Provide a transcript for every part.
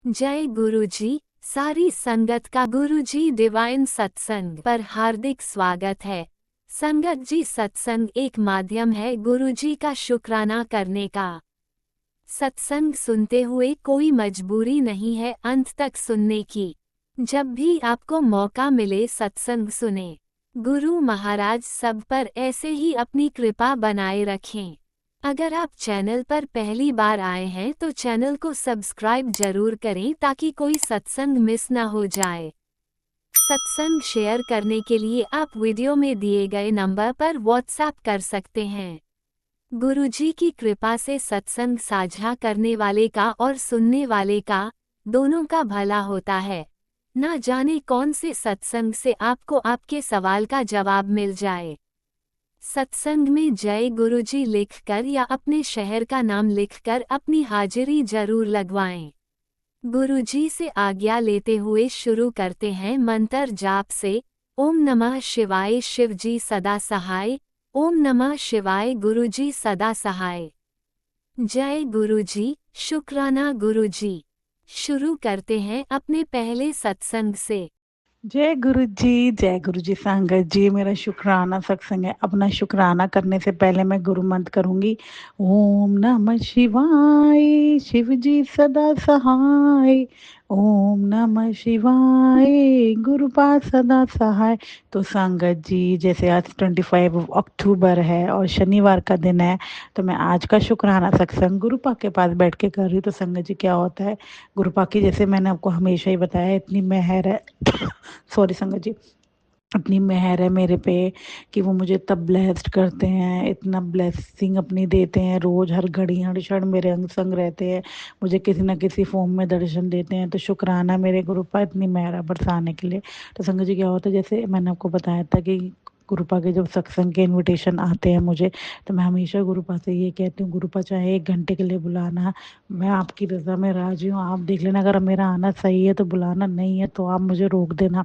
जय गुरुजी। सारी संगत का गुरुजी डिवाइन सत्संग पर हार्दिक स्वागत है। संगत जी, सत्संग एक माध्यम है गुरुजी का शुक्राना करने का। सत्संग सुनते हुए कोई मजबूरी नहीं है अंत तक सुनने की। जब भी आपको मौका मिले सत्संग सुने। गुरु महाराज सब पर ऐसे ही अपनी कृपा बनाए रखें। अगर आप चैनल पर पहली बार आए हैं तो चैनल को सब्सक्राइब जरूर करें ताकि कोई सत्संग मिस ना हो जाए। सत्संग शेयर करने के लिए आप वीडियो में दिए गए नंबर पर व्हाट्सएप कर सकते हैं। गुरुजी की कृपा से सत्संग साझा करने वाले का और सुनने वाले का, दोनों का भला होता है। ना जाने कौन से सत्संग से आपको आपके सवाल का जवाब मिल जाए। सत्संग में जय गुरुजी लिखकर या अपने शहर का नाम लिखकर अपनी हाजिरी जरूर लगवाएं। गुरुजी से आज्ञा लेते हुए शुरू करते हैं मंत्र जाप से। ओम नमः शिवाय शिवजी सदा सहाय। ओम नमः शिवाय गुरुजी सदा सहाय। जय गुरुजी, शुक्राना गुरुजी। शुरू करते हैं अपने पहले सत्संग से। जय गुरु जी संगत जी। मेरा शुक्राना सत्संग है। अपना शुक्राना करने से पहले मैं गुरु मंत्र करूंगी। ओम नमः शिवाय शिव जी सदा सहाय। ओम नमः शिवाय गुरुपाद सदा सहाय। तो संगत जी, जैसे आज 25 अक्टूबर है और शनिवार का दिन है, तो मैं आज का शुक्राना सत्संग गुरुपा के पास बैठ के कर रही हूँ। तो संगत जी, क्या होता है, गुरुपा की जैसे मैंने आपको हमेशा ही बताया, इतनी मेहर है सॉरी संगत जी, अपनी मेहर है मेरे पे कि वो मुझे तब ब्लेस्ड करते हैं, इतना ब्लेसिंग अपनी देते हैं। रोज हर घड़ी हर क्षण मेरे अंग संग रहते हैं, मुझे किसी ना किसी फॉर्म में दर्शन देते हैं। तो शुक्राना मेरे गुरुपा इतनी मेहर बरसाने के लिए। तो संगत जी, क्या होता है, जैसे मैंने आपको बताया था कि गुरुपा के जब सत्संग के इनविटेशन आते हैं मुझे, तो मैं हमेशा गुरुपा से ये कहती हूँ, गुरुपा चाहे 1 घंटे के लिए बुलाना, मैं आपकी रजा में राजी हूँ। आप देख लेना, अगर मेरा आना सही है तो बुलाना, नहीं है तो आप मुझे रोक देना।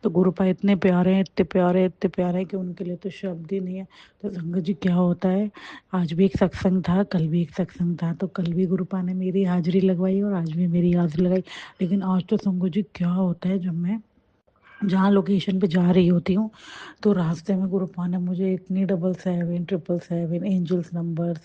तो गुरुपा इतने प्यारे हैं, इतने प्यारे हैं, इतने प्यारे हैं कि उनके लिए तो शब्द ही नहीं है। तो संगत जी, क्या होता है, आज भी एक सत्संग था, कल भी एक सत्संग था। तो कल भी गुरुपा ने मेरी हाजिरी लगवाई और आज भी मेरी हाजिरी लगाई। लेकिन आज तो संगत जी, क्या होता है, जब मैं जहाँ लोकेशन पे जा रही होती हूँ, तो रास्ते में गुरुपा ने मुझे इतनी 777 777 एंजल्स नंबर्स,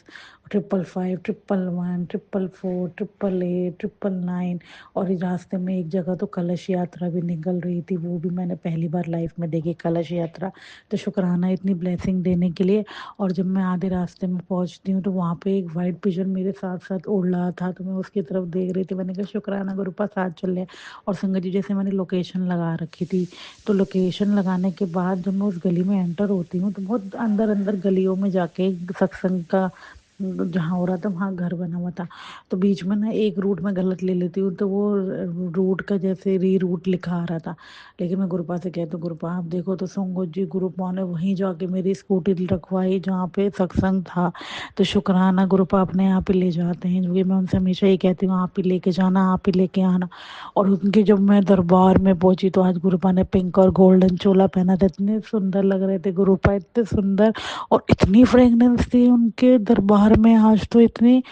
555 111 444 888 999, और इस रास्ते में एक जगह तो कलश यात्रा भी निकल रही थी, वो भी मैंने पहली बार लाइफ में देखी कलश यात्रा। तो शुक्राना इतनी ब्लेसिंग देने के लिए। और जब मैं आधे रास्ते में पहुंचती हूँ तो वहाँ पे एक वाइट पिजन मेरे साथ साथ उड़ रहा था, तो मैं उसकी तरफ देख रही थी। मैंने कहा शुक्राना गुरुपा, साथ चल रहे। और संगत जी, जैसे मैंने लोकेशन लगा रखी थी, तो लोकेशन लगाने के बाद जब मैं उस गली में एंटर होती हूँ, तो बहुत अंदर अंदर गलियों में जाके सत्संग का जहाँ हो रहा था वहाँ घर बना हुआ था। तो बीच में ना एक रूट में गलत ले लेती हूँ, तो वो रूट का जैसे री रूट लिखा आ रहा था। लेकिन मैं गुरुपा से कहती हूँ, गुरुपा आप देखो तो संगत जी, गुरुपा ने वहीं जाके मेरी स्कूटी रखवाई जहाँ पे सत्संग था। तो शुक्राना गुरुपा अपने आप ही ले जाते हैं, क्योंकि मैं उनसे हमेशा ही कहती हूँ, आप ही लेके जाना, आप ही लेके आना। और उनके जब मैं दरबार में पहुंची, तो आज गुरुपा ने पिंक और गोल्डन चोला पहना था, इतने सुंदर लग रहे थे गुरुपा, इतने सुंदर। और इतनी फ्रेगनेंस थी उनके दरबार में, आज तो इतनी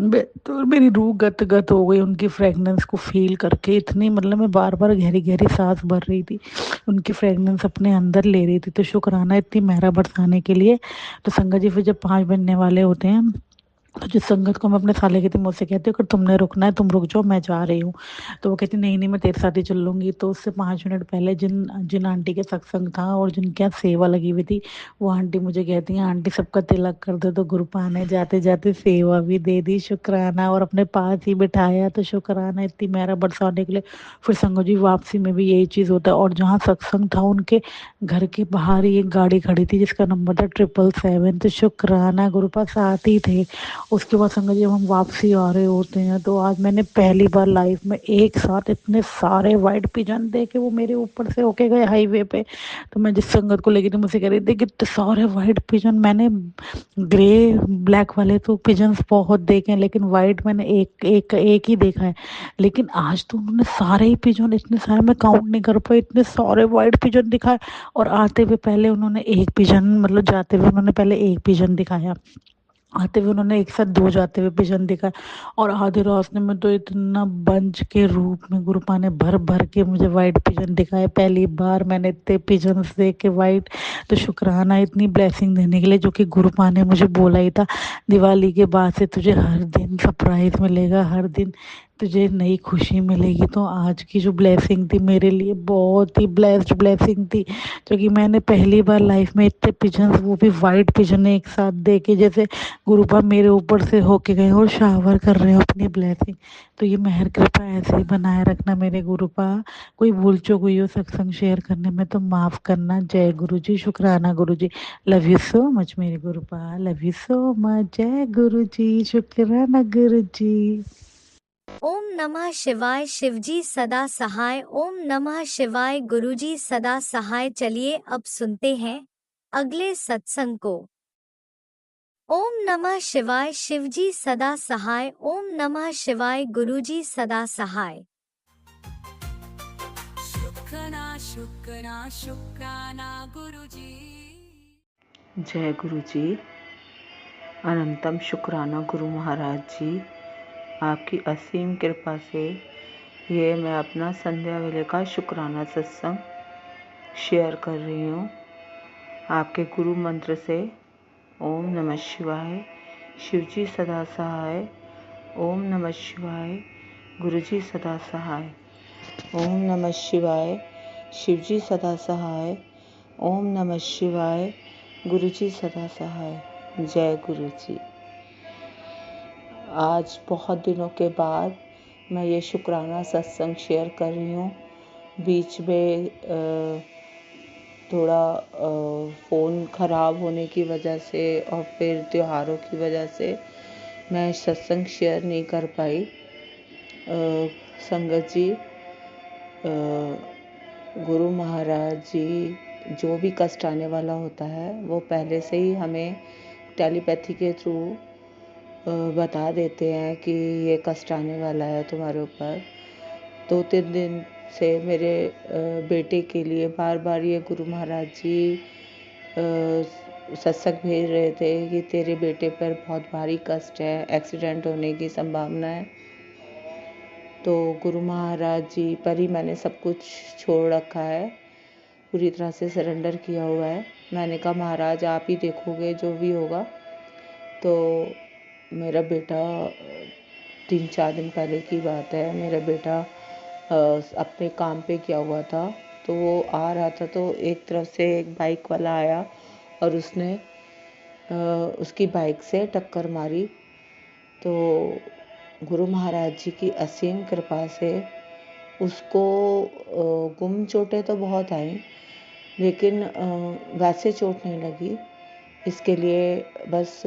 तो मेरी रूह गत गत हो गई उनकी फ्रेगनेंस को फील करके। इतनी मतलब मैं बार बार गहरी गहरी सांस भर रही थी, उनकी फ्रेगनेंस अपने अंदर ले रही थी। तो शुक्राना इतनी मेहरा बरसाने के लिए। तो संगत जी, फिर जब 5 बनने वाले होते हैं, तो जिस संगत को मैं अपने साले की थी, मुझसे कहती हूँ अगर तुमने रुकना है तुम रुक जाओ, मैं जा रही हूँ। तो वो कहती नहीं नहीं, मैं तेरे साथ ही चल लूँगी। तो उससे 5 मिनट पहले जिन जिन आंटी के सत्संग था और जिनके यहाँ सेवा लगी हुई थी, वो आंटी मुझे कहती हैं, आंटी सबका तिलक कर दो। तो गुरुपा ने जाते जाते सेवा भी दे दी, शुक्राना, और अपने पास ही बिठाया। तो शुक्राना इतनी मेहरा बरसाने के लिए। फिर संगत जी, वापसी में भी यही चीज़ होता है। और जहाँ सत्संग था उनके घर के बाहर ही एक गाड़ी खड़ी थी जिसका नंबर था 777। तो शुक्राना गुरुपा साथ ही थे। उसके बाद संगत जी, जब हम वापसी आ रहे होते हैं, तो आज मैंने पहली बार लाइफ में एक साथ इतने सारे वाइट पिजन देखे। वो मेरे ऊपर से होके गए हाईवे पे। तो मैं जिस संगत को लेके थी, मुझसे कह रही थी कि इतने सारे वाइट पिजन, मैंने ग्रे ब्लैक वाले तो पिजन्स बहुत देखे हैं, लेकिन वाइट मैंने एक एक एक ही देखा है। लेकिन आज तो उन्होंने सारे ही पिजन, इतने सारे मैं काउंट नहीं कर पाई, इतने सारे वाइट पिजन दिखाए। और आते हुए पहले उन्होंने एक पिजन, मतलब जाते हुए उन्होंने पहले एक पिजन दिखाया, आते हुए उन्होंने एक साथ 2 जाते हुए पिजन देखा और आधे रास्ते में तो इतना बंच के रूप में गुरुपा ने भर भर के मुझे वाइट पिजन दिखाए। पहली बार मैंने इतने पिजन्स देखे वाइट। तो शुक्राना इतनी ब्लेसिंग देने के लिए, जो कि गुरुपा ने मुझे बोला ही था दिवाली के बाद से तुझे हर दिन सरप्राइज मिलेगा, हर दिन तुझे नई खुशी मिलेगी। तो आज की जो ब्लेसिंग थी मेरे लिए बहुत ही ब्लेस्ड ब्लेसिंग थी, क्योंकि मैंने पहली बार लाइफ में इतने पिजन्स, वो भी वाइट पिजन एक साथ देखे, जैसे गुरुपा मेरे ऊपर से होके गए और शावर कर रहे हो अपनी ब्लेसिंग। तो ये मेहर कृपा ऐसे ही बनाए रखना मेरे गुरुपा। कोई भूल चूक हुई हो सत्संग शेयर करने में तो माफ़ करना। जय गुरु जी, शुक्राना गुरु जी। लव यू सो मच मेरे गुरुपा, लव यू सो मच। जय गुरु जी, शुक्राना गुरु जी। ओम नमः शिवाय। शिवजी सदा सहाय। ओम नमः शिवाय। गुरुजी सदा सहाय। चलिए अब सुनते हैं अगले सत्संग को। ओम नमः शिवाय। शिवजी सदा सहाय। ओम नमः शिवाय। गुरुजी सदा सहाय। शुक्राना शुक्राना शुक्राना गुरुजी। जय गुरु जी। अनंतम शुक्राना गुरु महाराज जी। आपकी असीम कृपा से ये मैं अपना संध्या वेले का शुक्राना सत्संग शेयर कर रही हूँ। आपके गुरु मंत्र से ओम नमः शिवाय, शिवजी सदा सहाय। ओम नमः शिवाय, गुरुजी सदा सहाय। ओम नमः शिवाय, शिवजी सदा सहाय। ओम नमः शिवाय, गुरुजी सदा सहाय। जय गुरु जी। आज बहुत दिनों के बाद मैं ये शुक्राना सत्संग शेयर कर रही हूँ। बीच में थोड़ा फ़ोन ख़राब होने की वजह से और फिर त्योहारों की वजह से मैं सत्संग शेयर नहीं कर पाई। संगत जी, गुरु महाराज जी जो भी कष्ट आने वाला होता है वो पहले से ही हमें टेलीपैथी के थ्रू बता देते हैं कि ये कष्ट आने वाला है तुम्हारे ऊपर। 2-3 दिन से मेरे बेटे के लिए बार बार ये गुरु महाराज जी सत्संग भेज रहे थे कि तेरे बेटे पर बहुत भारी कष्ट है, एक्सीडेंट होने की संभावना है। तो गुरु महाराज जी पर ही मैंने सब कुछ छोड़ रखा है, पूरी तरह से सरेंडर किया हुआ है। मैंने कहा महाराज आप ही देखोगे जो भी होगा। तो मेरा बेटा 3-4 दिन पहले की बात है, मेरा बेटा अपने काम पे गया हुआ था। तो वो आ रहा था तो एक तरफ से एक बाइक वाला आया और उसने उसकी बाइक से टक्कर मारी। तो गुरु महाराज जी की असीम कृपा से उसको गुम चोटें तो बहुत आई, लेकिन वैसे चोट नहीं लगी। इसके लिए बस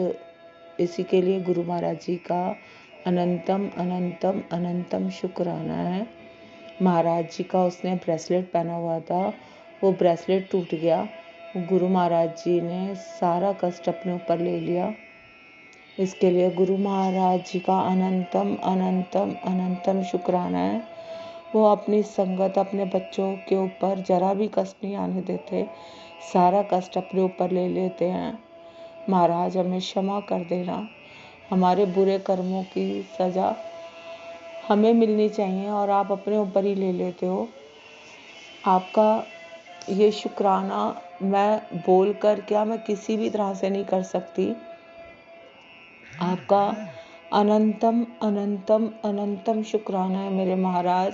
इसी के लिए गुरु महाराज जी का अनंतम अनंतम अनंतम शुक्राना है। महाराज जी का उसने ब्रेसलेट पहना हुआ था, वो ब्रेसलेट टूट गया। गुरु महाराज जी ने सारा कष्ट अपने ऊपर ले लिया। इसके लिए गुरु महाराज जी का अनंतम अनंतम अनंतम शुक्राना है। वो अपनी संगत, अपने बच्चों के ऊपर जरा भी कष्ट नहीं आने देते, सारा कष्ट अपने ऊपर ले लेते हैं। महाराज हमें क्षमा कर देना, हमारे बुरे कर्मों की सज़ा हमें मिलनी चाहिए और आप अपने ऊपर ही ले लेते हो। आपका ये शुक्राना मैं बोल कर क्या मैं किसी भी तरह से नहीं कर सकती। आपका अनंतम अनंतम अनंतम शुक्राना है मेरे महाराज।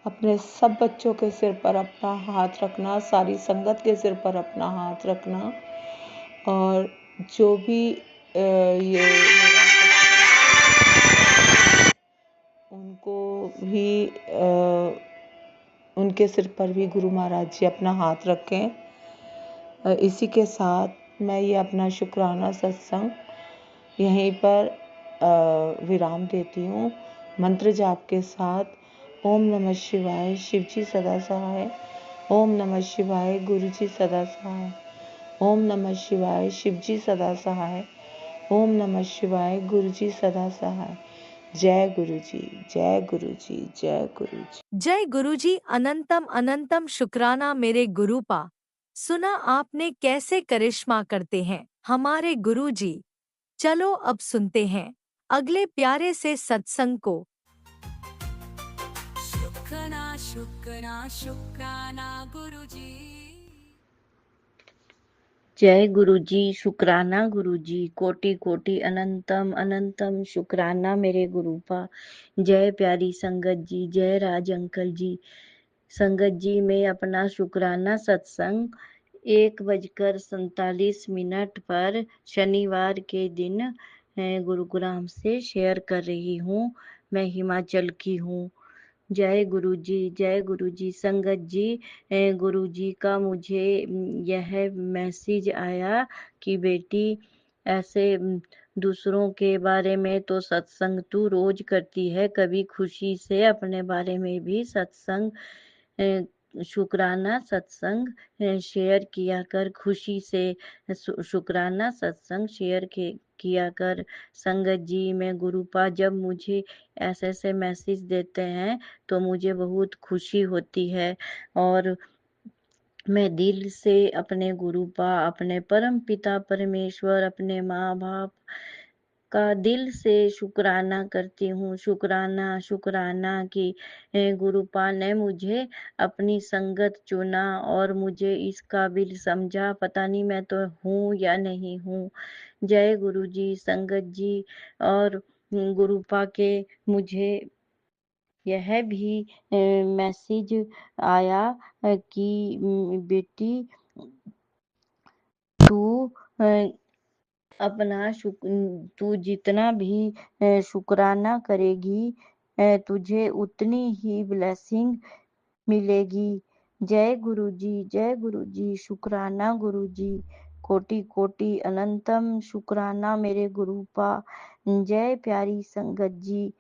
अपने सब बच्चों के सिर पर अपना हाथ रखना, सारी संगत के सिर पर अपना हाथ रखना, और जो भी ये उनको भी उनके सिर पर भी गुरु महाराज जी अपना हाथ रखें। इसी के साथ मैं ये अपना शुक्राना सत्संग यहीं पर विराम देती हूँ मंत्र जाप के साथ। ओम नमः शिवाय, शिवजी सदा सहाय। ओम नमः शिवाय, गुरुजी सदा सहाय। ओम नमः शिवाय, शिवजी सदा सहाय। ओम नमः शिवाय, गुरुजी सदा सहाय। जय गुरु जी, जय गुरु जी, जय गुरु जी। जय गुरुजी। अनंतम अनंतम शुक्राना मेरे गुरुपा। सुना आपने कैसे करिश्मा करते हैं हमारे गुरुजी। चलो अब सुनते हैं अगले प्यारे से सत्संग को। शुक्राना शुक्राना शुक्राना गुरुजी। जय गुरु जी, शुक्राना गुरु जी, कोटि कोटि अनंतम अनंतम शुक्राना मेरे गुरुपा। जय प्यारी संगत जी, जय राज अंकल जी। संगत जी, मैं अपना शुक्राना सत्संग 1:47 पर शनिवार के दिन गुरुग्राम से शेयर कर रही हूँ। मैं हिमाचल की हूँ। जय गुरु जी, जय गुरु जी। संगत जी, गुरु जी का मुझे यह मैसेज आया कि बेटी ऐसे दूसरों के बारे में तो सत्संग तू रोज करती है, कभी खुशी से अपने बारे में भी सत्संग शुक्राना सत्संग शेयर किया कर। खुशी से शुक्राना सत्संग शेयर किया कर। संगत जी, मैं गुरुपा जब मुझे ऐसे मैसेज देते हैं तो मुझे बहुत खुशी होती है और मैं दिल से अपने गुरुपा, अपने परम पिता परमेश्वर, अपने माँ बाप का दिल से शुक्राना करती हूँ। शुक्राना शुक्राना कि गुरुपा ने मुझे अपनी संगत चुना और मुझे इस काबिल समझा। पता नहीं मैं तो हूँ या नहीं हूँ। जय गुरु जी। संगत जी और गुरुपा के मुझे यह भी मैसेज आया कि बेटी तू अपना तू जितना भी शुक्राना करेगी तुझे उतनी ही ब्लेसिंग मिलेगी। जय गुरु जी, जय गुरु जी। शुक्राना गुरु जी, कोटि कोटि अनंतम शुक्राना मेरे गुरुपा। जय प्यारी संगत जी।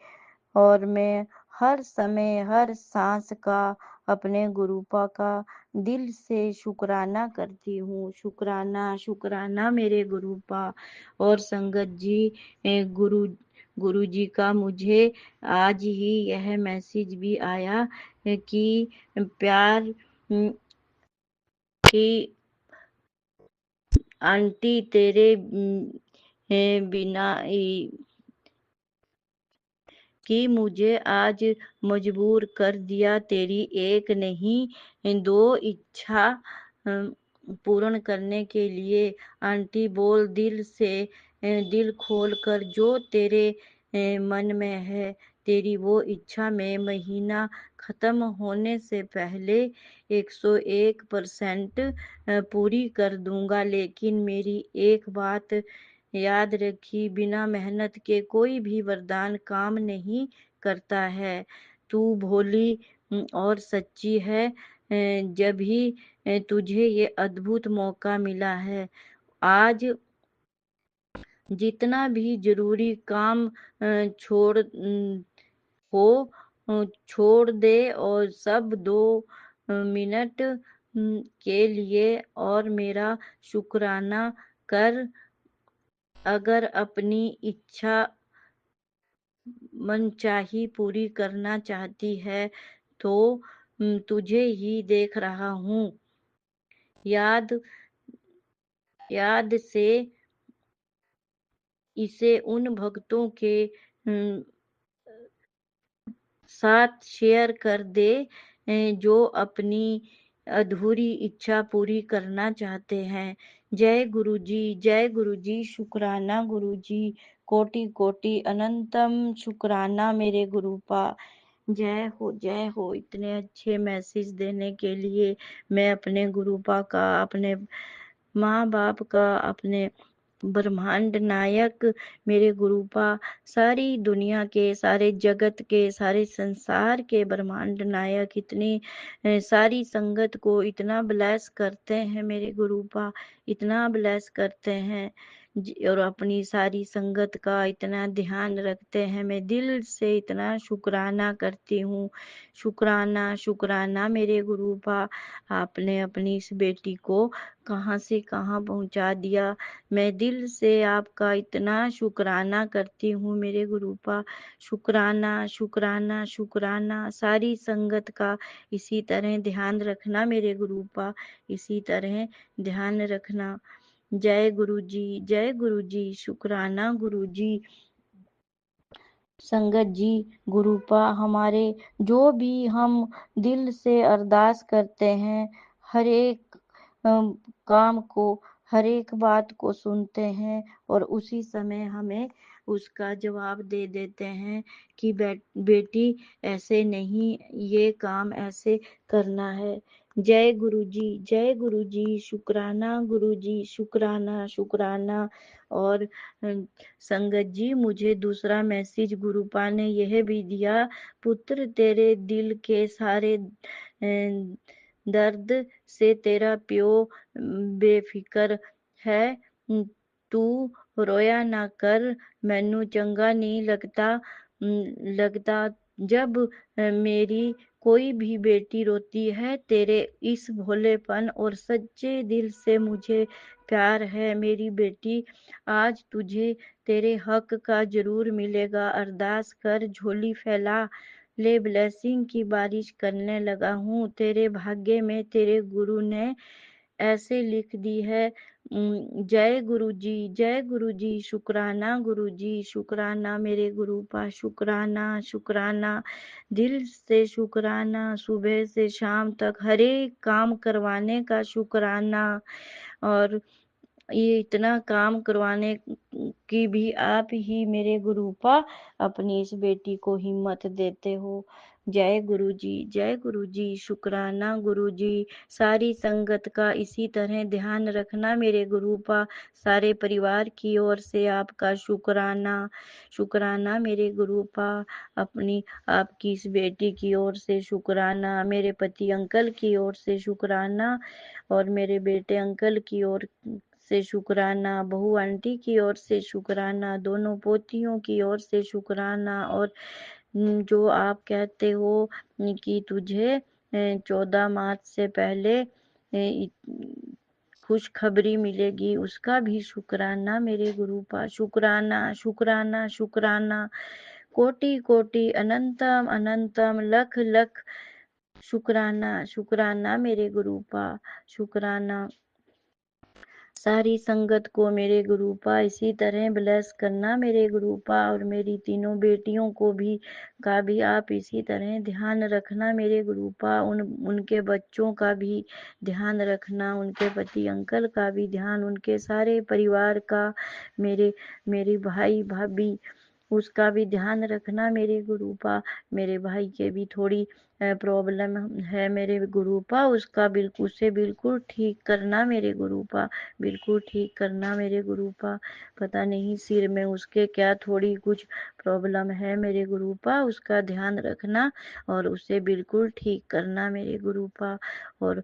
और मैं हर समय हर सांस का अपने गुरुपा का दिल से शुक्राना करती हूँ। शुक्राना शुक्राना मेरे गुरुपा। और संगत जी, गुरु जी का मुझे आज ही यह मैसेज भी आया कि प्यार कि आंटी तेरे बिना कि मुझे आज मजबूर कर दिया तेरी एक नहीं दो इच्छा पूर्ण करने के लिए। आंटी बोल दिल से, दिल खोल कर जो तेरे मन में है तेरी वो इच्छा मैं महीना खत्म होने से पहले 101% पूरी कर दूंगा। लेकिन मेरी एक बात याद रखी, बिना मेहनत के कोई भी वरदान काम नहीं करता है। तू भोली और सच्ची है। जब ही तुझे ये अद्भुत मौका मिला है आज जितना भी जरूरी काम छोड़ दे और सब 2 मिनट के लिए और मेरा शुक्राना कर। अगर अपनी इच्छा मनचाही पूरी करना चाहती है तो तुझे ही देख रहा हूँ। याद से इसे उन भक्तों के साथ शेयर कर दे जो अपनी अधूरी इच्छा पूरी करना चाहते हैं। जय गुरु जी, जय गुरु जी। शुक्राना गुरु जी, कोटि कोटि अनंतम शुक्राना मेरे गुरुपा। जय हो, जय हो। इतने अच्छे मैसेज देने के लिए मैं अपने गुरुपा का, अपने माँ बाप का, अपने ब्रह्मांड नायक मेरे गुरुपा, सारी दुनिया के, सारे जगत के, सारे संसार के ब्रह्मांड नायक इतनी सारी संगत को इतना ब्लेस करते हैं मेरे गुरुपा, इतना ब्लेस करते हैं और अपनी सारी संगत का इतना ध्यान रखते हैं। मैं दिल से इतना शुक्राना करती हूँ। शुक्राना शुक्राना मेरे गुरुपा। आपने अपनी इस बेटी को कहाँ से कहाँ पहुँचा दिया। मैं दिल से आपका इतना शुक्राना करती हूँ मेरे गुरुपा। शुक्राना शुक्राना शुक्राना। सारी संगत का इसी तरह ध्यान रखना मेरे गुरुपा, इसी तरह ध्यान रखना। जय गुरु जी, जय गुरु जी, शुक्राना गुरु जी। संगत जी, गुरुपा हमारे जो भी हम दिल से अरदास करते हैं, हर एक काम को, हर एक बात को सुनते हैं और उसी समय हमें उसका जवाब दे देते हैं कि बेटी ऐसे नहीं, ये काम ऐसे करना है। जय गुरु जी, जय गुरु जी, शुक्राना गुरु जी, शुक्राना शुक्राना। और संगत जी, मुझे दूसरा मैसेज गुरुपा ने यह भी दिया, पुत्र तेरे दिल के सारे दर्द से तेरा प्यो बेफिक्र है, तू रोया ना कर, मैनू चंगा नहीं लगता जब मेरी कोई भी बेटी रोती है। तेरे इस भोलेपन और सच्चे दिल से मुझे प्यार है मेरी बेटी। आज तुझे तेरे हक का जरूर मिलेगा, अरदास कर, झोली फैला ले, ब्लेसिंग की बारिश करने लगा हूँ। तेरे भाग्य में तेरे गुरु ने ऐसे लिख दी है। जय गुरु जी, जय गुरु जी, शुक्राना गुरु जी, शुक्राना मेरे गुरु पा, शुक्राना शुक्राना, दिल से शुक्राना, सुबह से शाम तक हर एक काम करवाने का शुक्राना। और ये इतना काम करवाने की भी आप ही मेरे गुरुपा अपनी इस बेटी को हिम्मत देते हो। जय गुरु जी, जय गुरु जी, शुक्राना गुरु जी। सारी संगत का इसी तरह ध्यान रखना मेरे गुरुपा। सारे परिवार की ओर से आपका शुक्राना, शुक्राना मेरे गुरुपा। अपनी आपकी इस बेटी की ओर से शुक्राना, मेरे पति अंकल की ओर से शुक्राना, और मेरे बेटे अंकल की ओर से शुक्राना, बहू आंटी की ओर से शुक्राना, दोनों पोतियों की ओर से शुक्राना। और जो आप कहते हो कि तुझे 14 मार्च से पहले खुशखबरी मिलेगी, उसका भी शुक्राना मेरे गुरुपा। शुक्राना शुक्राना शुक्राना, कोटि कोटि अनंतम अनंतम, लख लख शुक्राना शुक्राना मेरे गुरुपा, शुक्राना। सारी संगत को मेरे गुरुपा इसी तरह ब्लेस करना मेरे गुरुपा, और मेरी तीनों बेटियों को भी का भी आप इसी तरह ध्यान रखना मेरे गुरुपा। उनके बच्चों का भी ध्यान रखना, उनके पति अंकल का भी ध्यान, उनके सारे परिवार का, मेरे भाई भाभी उसका भी ध्यान रखना मेरे गुरुपा। मेरे भाई के भी थोड़ी प्रॉब्लम है मेरे गुरुपा, उसका बिल्कुल उसे बिल्कुल ठीक करना मेरे गुरुपा, बिल्कुल ठीक करना मेरे गुरुपा। पता नहीं सिर में उसके क्या थोड़ी कुछ प्रॉब्लम है मेरे गुरुपा, उसका ध्यान रखना और उसे बिल्कुल ठीक करना मेरे गुरुपा। और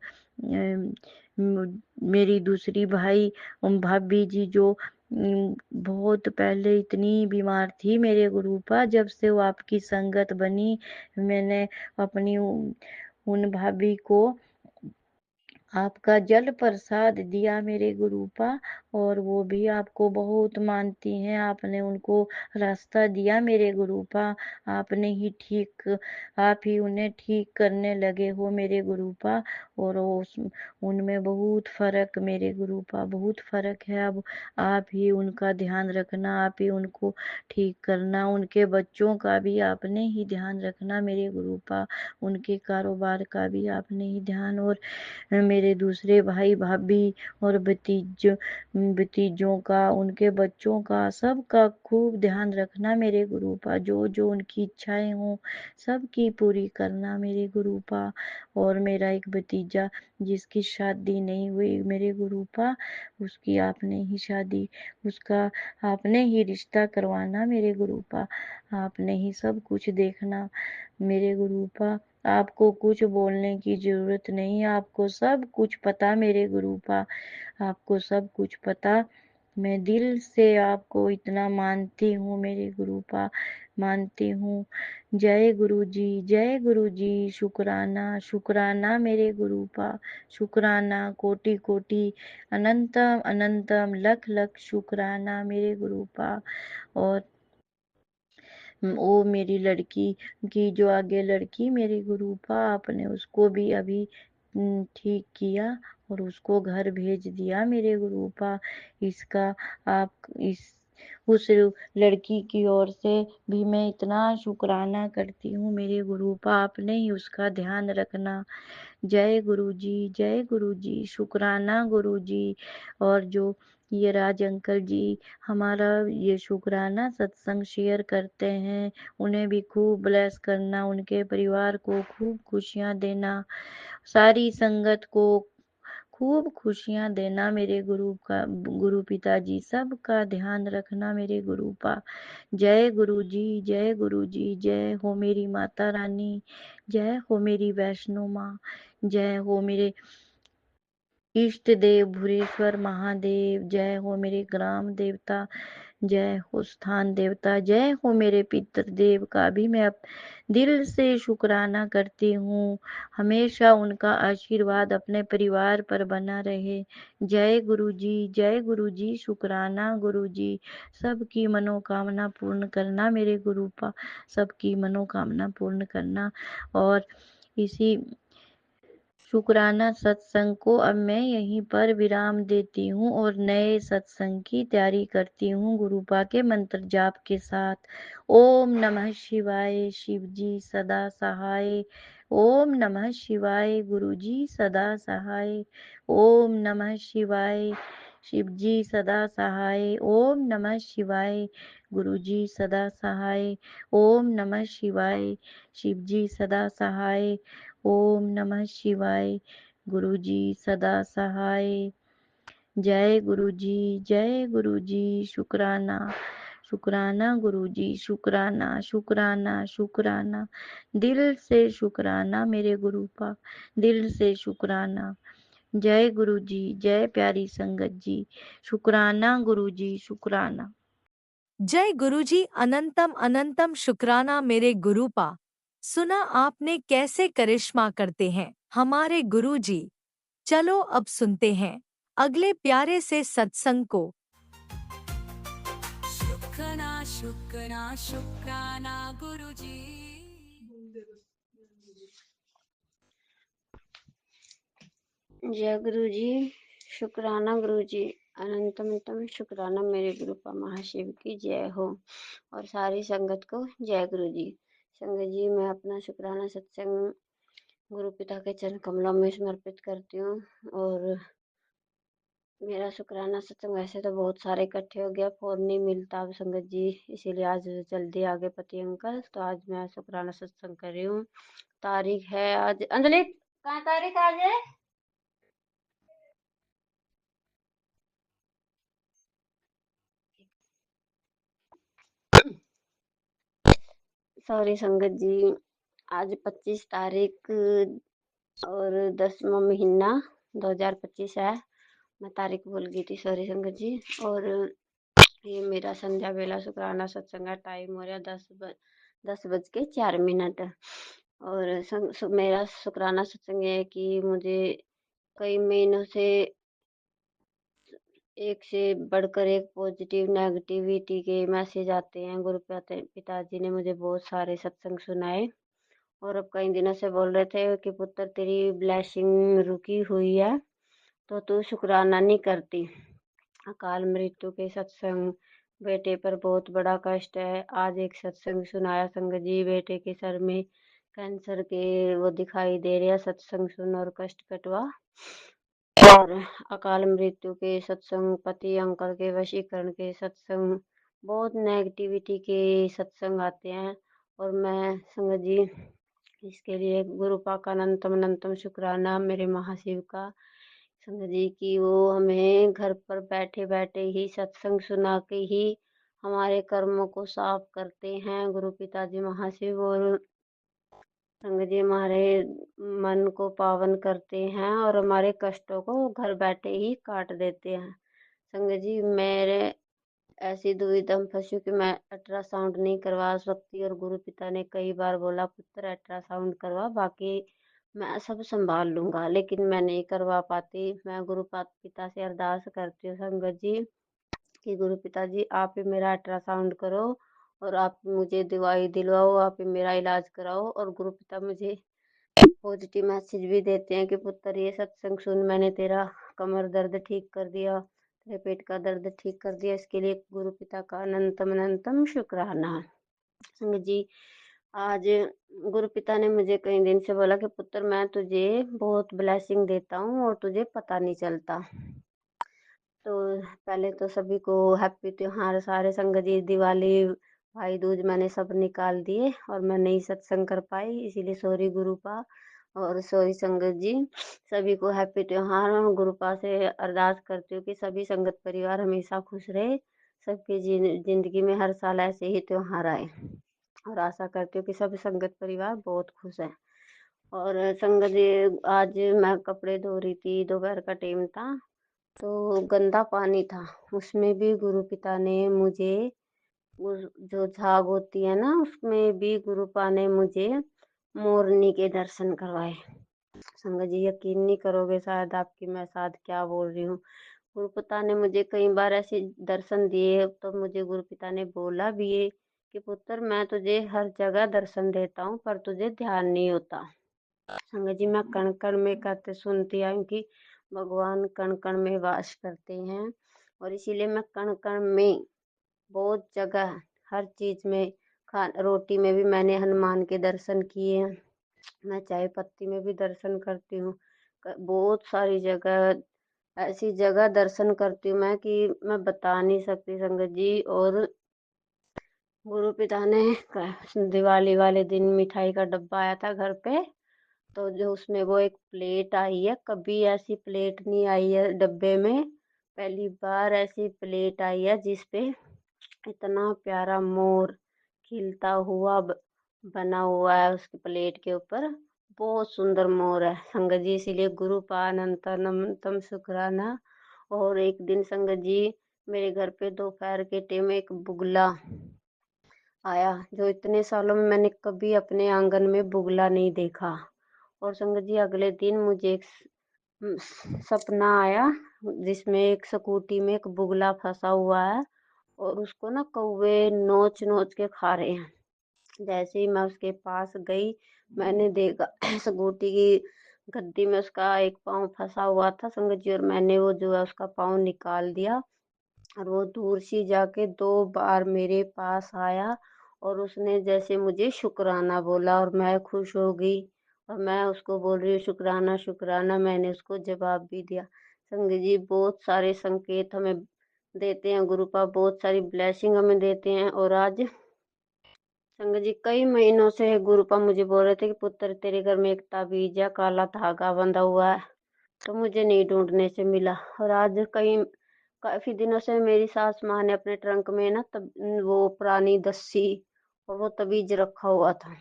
मेरी दूसरी भाभी जी जो बहुत पहले इतनी बीमार थी मेरे गुरुपा, जब से वो आपकी संगत बनी, मैंने अपनी उन भाभी को आपका जल प्रसाद दिया मेरे गुरुपा, और वो भी आपको बहुत मानती हैं। आपने उनको रास्ता दिया मेरे गुरुपा, आपने ही ठीक, आप ही उन्हें ठीक करने लगे हो मेरे गुरुपा। और उनमें बहुत फर्क मेरे गुरुपा, बहुत फर्क है। अब आप ही उनका ध्यान रखना, आप ही उनको ठीक करना, उनके बच्चों का भी आपने ही ध्यान रखना मेरे गुरुपा, उनके कारोबार का भी आपने ही ध्यान। और मेरे दूसरे भाई भाभी और भतीजों का, उनके बच्चों का, सबका खूब ध्यान रखना मेरे गुरुपा। जो जो उनकी इच्छाएं हों सबकी पूरी करना मेरे गुरुपा। और मेरा एक भतीजा जिसकी शादी नहीं हुई मेरे गुरुपा, उसकी आपने ही शादी, उसका आपने ही रिश्ता करवाना मेरे गुरुपा, आपने ही सब कुछ देखना मेरे गुरुपा। आपको कुछ बोलने की जरूरत नहीं, आपको सब कुछ पता मेरे गुरुपा, आपको सब कुछ पता। मैं दिल से आपको इतना मानती हूँ मेरे गुरुपा, मानती हूँ। जय गुरु जी, जय गुरु जी, शुक्राना शुक्राना मेरे गुरुपा, शुक्राना कोटि कोटि अनंतम अनंतम, लख लख शुक्राना मेरे गुरुपा। और वो मेरी लड़की की जो आगे लड़की मेरी गुरुपा, आपने उसको भी अभी ठीक किया और उसको घर भेज दिया मेरे गुरुपा। इसका आप उस लड़की की ओर से भी मैं इतना शुक्राना करती हूँ मेरे गुरुपा, आपने ही उसका ध्यान रखना। जय गुरु जी, जय गुरु जी, शुक्राना गुरु जी। और जो ये राज अंकल जी हमारा ये शुक्राना सत्संग शेयर करते हैं, उन्हें भी खूब ब्लेस करना, उनके परिवार को खूब खुशियाँ देना, सारी संगत को खूब खुशियाँ देना मेरे गुरु पिताजी, सबका ध्यान रखना मेरे गुरुपा। जय गुरु जी, जय गुरु जी, जय हो मेरी माता रानी, जय हो मेरी वैष्णो माँ, जय हो मेरे इष्ट देव भूरेश्वर महादेव, जय हो मेरे ग्राम देवता, जय हो स्थान देवता, जय हो मेरे पितृदेव का भी मैं दिल से शुक्राना करती हूँ। हमेशा उनका आशीर्वाद अपने परिवार पर बना रहे। जय गुरु जी, जय गुरु जी, शुक्राना गुरु जी। सबकी मनोकामना पूर्ण करना मेरे गुरुपा, सबकी मनोकामना पूर्ण करना। और इसी शुक्राना सत्संग को अब मैं यहीं पर विराम देती हूँ और नए सत्संग की तैयारी करती हूँ गुरुपा के मंत्र जाप के साथ। ओम नमः शिवाय, शिव जी सदा सहाय। ओम नमः शिवाय, गुरु जी सदा सहाय। ओम नमः शिवाय, शिव जी सदा सहाय। ओम नमः शिवाय, गुरु जी सदा सहाय। ओम नमः शिवाय, शिव जी सदा सहाय। ओम नमः शिवाय, गुरु जी सदा सहाय। जय गुरु जी, जय गुरु जी, शुक्राना शुक्राना गुरु जी, शुक्राना शुक्राना शुक्राना, दिल से शुक्राना मेरे गुरुपा, दिल से शुक्राना। जय गुरु जी, जय प्यारी संगत जी, शुक्राना गुरु जी, शुक्राना। जय गुरुजी, अनंतम अनंतम शुक्राना मेरे गुरुपा। सुना आपने कैसे करिश्मा करते हैं हमारे गुरुजी। चलो अब सुनते हैं अगले प्यारे से सत्संग को। शुक्राना शुक्राना शुक्राना गुरुजी। जय गुरु जी, शुक्राना गुरु जी, अनंतम शुक्राना मेरे गुरुपा महाशिव की जय हो और सारी संगत को जय गुरु जी। संगत जी, मैं अपना शुक्राना सत्संग गुरु पिता के चरण कमलों में समर्पित करती हूँ। और मेरा शुक्राना सत्संग वैसे तो बहुत सारे इकट्ठे हो गया, फोन नहीं मिलता अब संगत जी, इसीलिए आज जल्दी आगे पति अंकल, तो आज मैं शुक्राना सत्संग कर रही हूँ। तारीख है आज, अंजलि कहाँ तारीख आज है? सॉरी संगत जी, आज 25 तारीख और 10वां महीना 2025 है। मैं तारीख भूल गई थी, सॉरी संगत जी। और ये मेरा संध्या बेला शुक्राना सत्संग का टाइम हो रहा 10 बज के 4 मिनट। और मेरा शुक्राना सत्संग है कि मुझे कई महीनों से एक से बढ़कर एक पॉजिटिव नेगेटिविटी के मैसेज आते हैं। गुरु पिताजी ने मुझे बहुत सारे सत्संग सुनाए और अब कई दिनों से बोल रहे थे कि पुत्र तेरी ब्लेसिंग रुकी हुई है तो तू शुक्राना नहीं करती। अकाल मृत्यु के सत्संग, बेटे पर बहुत बड़ा कष्ट है। आज एक सत्संग सुनाया संगत जी, बेटे के सर में कैंसर के वो दिखाई दे रहा, सत्संग सुन और कष्ट कटवा। और अकाल मृत्यु के सत्संग, पति अंकल के वशीकरण के सत्संग, बहुत नेगेटिविटी के सत्संग आते हैं। और मैं संगत जी इसके लिए गुरुपा का अनंतम अनंतम शुक्राना मेरे महाशिव का संगत जी की वो हमें घर पर बैठे बैठे ही सत्संग सुना के ही हमारे कर्मों को साफ करते हैं गुरु पिताजी महाशिव। और संगत जी हमारे मन को पावन करते हैं और हमारे कष्टों को घर बैठे ही काट देते हैं। संगत जी मेरे ऐसी दुविधा में फंसी कि मैं अल्ट्रासाउंड नहीं करवा सकती और गुरु पिता ने कई बार बोला पुत्र अल्ट्रासाउंड करवा, बाकी मैं सब संभाल लूंगा, लेकिन मैं नहीं करवा पाती। मैं गुरु पिता से अरदास करती हूँ संगत जी कि गुरु पिताजी आप ही मेरा अल्ट्रासाउंड करो और आप मुझे दवाई दिलवाओ, आप ही मेरा इलाज कराओ और गुरु पिता मुझे पॉजिटिव मैसेज भी देते हैं कि पुत्र ये सत्संग सुन, मैंने तेरा कमर दर्द ठीक कर दिया, तेरे पेट का दर्द ठीक कर दिया। इसके लिए गुरु पिता का अनंतम अनंतम शुक्राना। संगत जी, आज गुरु पिता ने मुझे कई दिन से बोला कि पुत्र मैं तुझे बहुत ब्लेसिंग देता हूँ और तुझे पता नहीं चलता। तो पहले तो सभी को हैप्पी त्योहार, सारे संगत जी, दिवाली, भाई दूज मैंने सब निकाल दिए और मैं नहीं सत्संग कर पाई, इसीलिए सॉरी गुरुपा और सॉरी संगत जी। सभी को हैप्पी त्योहार। और गुरुपा से अरदास करती हूँ कि सभी संगत परिवार हमेशा खुश रहे, सबकी जिंदगी में हर साल ऐसे ही त्योहार आए। और आशा करती हूँ कि सभी संगत परिवार बहुत खुश है। और संगत जी, आज मैं कपड़े धो रही थी, दोपहर का टाइम था, तो गंदा पानी था, उसमें भी गुरु पिता ने मुझे उस जो झाग होती है ना, उसमें भी गुरुपा ने मुझे मोरनी के दर्शन करवाए। संगत जी, यकीन नहीं करोगे शायद आपकी मैं साथ क्या बोल रही हूँ। गुरु पिता ने मुझे कई बार ऐसे दर्शन दिए, तो मुझे गुरु पिता ने बोला भी है कि पुत्र मैं तुझे हर जगह दर्शन देता हूँ पर तुझे ध्यान नहीं होता। संगत जी, मैं कण कण में कहते सुनती आई हूँ कि भगवान कण कण में वास करते हैं, और इसीलिए मैं कण कण में बहुत जगह हर चीज में, खा रोटी में भी मैंने हनुमान के दर्शन किए हैं, मैं चाय पत्ती में भी दर्शन करती हूँ, बहुत सारी जगह ऐसी जगह दर्शन करती हूँ मैं कि मैं बता नहीं सकती संगत जी। और गुरु पिता ने दिवाली वाले दिन मिठाई का डब्बा आया था घर पे, तो जो उसमें वो एक प्लेट आई है, कभी ऐसी प्लेट नहीं आई है डब्बे में, पहली बार ऐसी प्लेट आई है जिसपे इतना प्यारा मोर खिलता हुआ बना हुआ है उसकी प्लेट के ऊपर, बहुत सुंदर मोर है संगत जी। इसीलिए गुरु पानंतम शुक्राना। और एक दिन संगत जी, मेरे घर पे दोपहर के टाइम एक बुगला आया, जो इतने सालों में मैंने कभी अपने आंगन में बुगला नहीं देखा। और संगत जी, अगले दिन मुझे एक सपना आया जिसमें एक स्कूटी में एक बुगला फंसा हुआ है और उसको ना कौवे नोच नोच के खा रहे हैं। जैसे ही मैं उसके पास गई, मैंने देखा स्कूटी की गद्दी में उसका एक पाँव फंसा हुआ था संगत जी, और मैंने वो जो है उसका पाँव निकाल दिया, और वो दूर से जाके 2 बार मेरे पास आया और उसने जैसे मुझे शुक्राना बोला, और मैं खुश हो गई और मैं उसको बोल रही हूँ शुक्राना शुक्राना, मैंने उसको जवाब भी दिया। संगत जी, बहुत सारे संकेत हमें देते हैं गुरुपा, बहुत सारी ब्लेसिंग हमें देते हैं। और आज संगत जी, कई महीनों से गुरुपा मुझे बोल रहे थे कि पुत्र तेरे घर में एक ताबीज या काला धागा बंधा हुआ है, तो मुझे नहीं ढूंढने से मिला। और आज काफी दिनों से मेरी सास माँ ने अपने ट्रंक में ना तब वो पुरानी दस्सी और वो तबीज रखा हुआ था,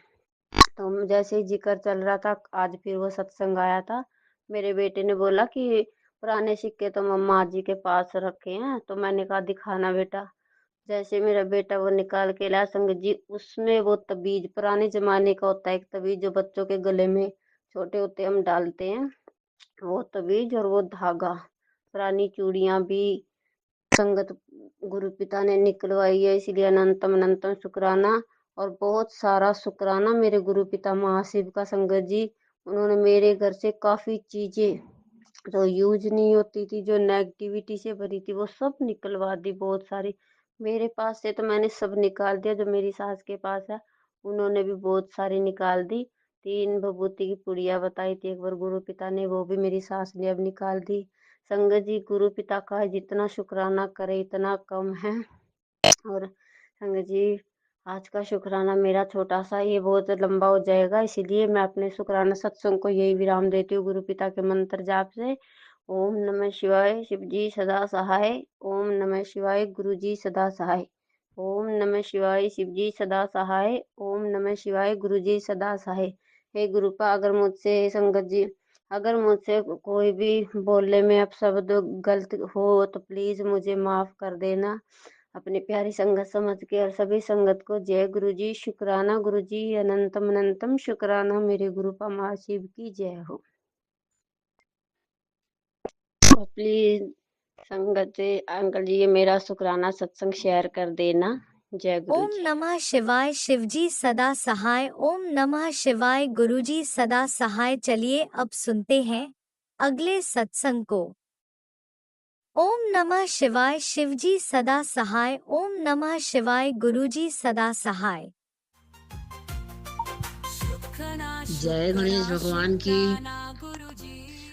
तो जैसे ही जिक्र चल रहा था, आज फिर वो सत्संग आया था, मेरे बेटे ने बोला कि पुराने सिक्के तो मम्मा जी के पास रखे हैं, तो मैंने कहा दिखाना बेटा। जैसे मेरा बेटा वो निकाल के लाया संगत जी, उसमें वो तबीज पुराने जमाने का होता है, एक तबीज जो बच्चों के गले में छोटे होते हम डालते हैं, वो तबीज और वो धागा, पुरानी चूड़ियां भी संगत गुरु पिता ने निकलवाई है, इसलिए अनंतम अनंतम शुक्राना। और बहुत सारा शुक्राना मेरे गुरु पिता महाशिव का संगत जी, उन्होंने मेरे घर से काफी चीजें जो यूज नहीं होती थी, जो नेगेटिविटी से भरी थी, वो सब निकलवा दी बहुत सारी। मेरे पास से तो मैंने सब निकाल दिया, जो मेरी सास के पास है उन्होंने भी बहुत सारी निकाल दी। 3 विभूति की पुड़िया बताई थी एक बार गुरु पिता ने, वो भी मेरी सास ने अब निकाल दी। संगत जी, गुरु पिता का जितना शुक्राना करे इतना कम है। और संगत जी, आज का शुक्राना मेरा छोटा सा, ये बहुत लंबा हो जाएगा, इसीलिए मैं अपने शुक्राना सत्संग को यही विराम देती हूँ गुरु पिता के मंत्र जाप से। ओम नमः शिवाय, शिव जी सदा सहाय। ओम नमः शिवाय, गुरु जी सदा सहाय। ओम नमः शिवाय, शिव जी सदा सहाय। ओम नमः शिवाय, गुरु जी सदा सहाय। हे गुरुपा, अगर मुझसे संगत जी, अगर मुझसे कोई भी बोलने में अपशब्द गलत हो तो प्लीज मुझे माफ कर देना, अपनी प्यारी संगत समझ के। और सभी संगत को जय गुरु जी, शुक्राना गुरु जी, अनंतम अनंतम शुक्राना, मेरे गुरुपा महाशिव की जय हो। और प्लीज संगत जी, अंकल जी, ये मेरा शुक्राना सत्संग शेयर कर देना, जय गुरु ओम जी। नमः शिवाय शिवजी सदा सहाय। ओम नमः शिवाय गुरुजी सदा सहाय। चलिए अब सुनते हैं अगले सत्संग को। ओम नमः शिवाय शिवजी सदा सहाय। ओम नमः शिवाय गुरुजी सदा सहाय। जय गणेश भगवान की।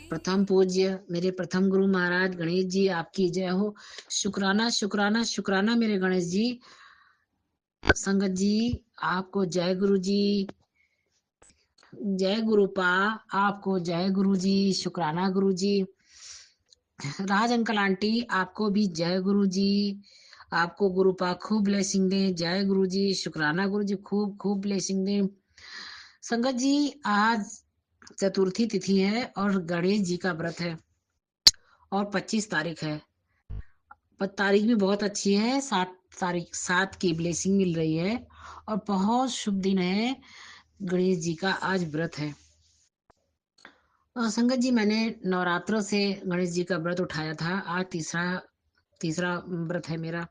प्रथम पूज्य मेरे प्रथम गुरु महाराज गणेश जी आपकी जय हो। शुक्राना शुक्राना शुक्राना मेरे गणेश जी। संगत जी आपको जय गुरु जी। जय गुरुपा आपको जय गुरु जी। शुक्राना गुरु जी। राज अंकल आंटी आपको भी जय गुरु जी। आपको गुरुपा खूब ब्लेसिंग दे। जय गुरु जी। शुक्राना गुरु जी खूब खूब ब्लेसिंग दे। संगत जी आज चतुर्थी तिथि है और गणेश जी का व्रत है और 25 तारीख है। पर तारीख भी बहुत अच्छी है। 7 की ब्लेसिंग मिल रही है और बहुत शुभ दिन है। गणेश जी का आज व्रत है। संगत जी मैंने नवरात्रों से गणेश जी का व्रत उठाया था। आज तीसरा व्रत है मेरा।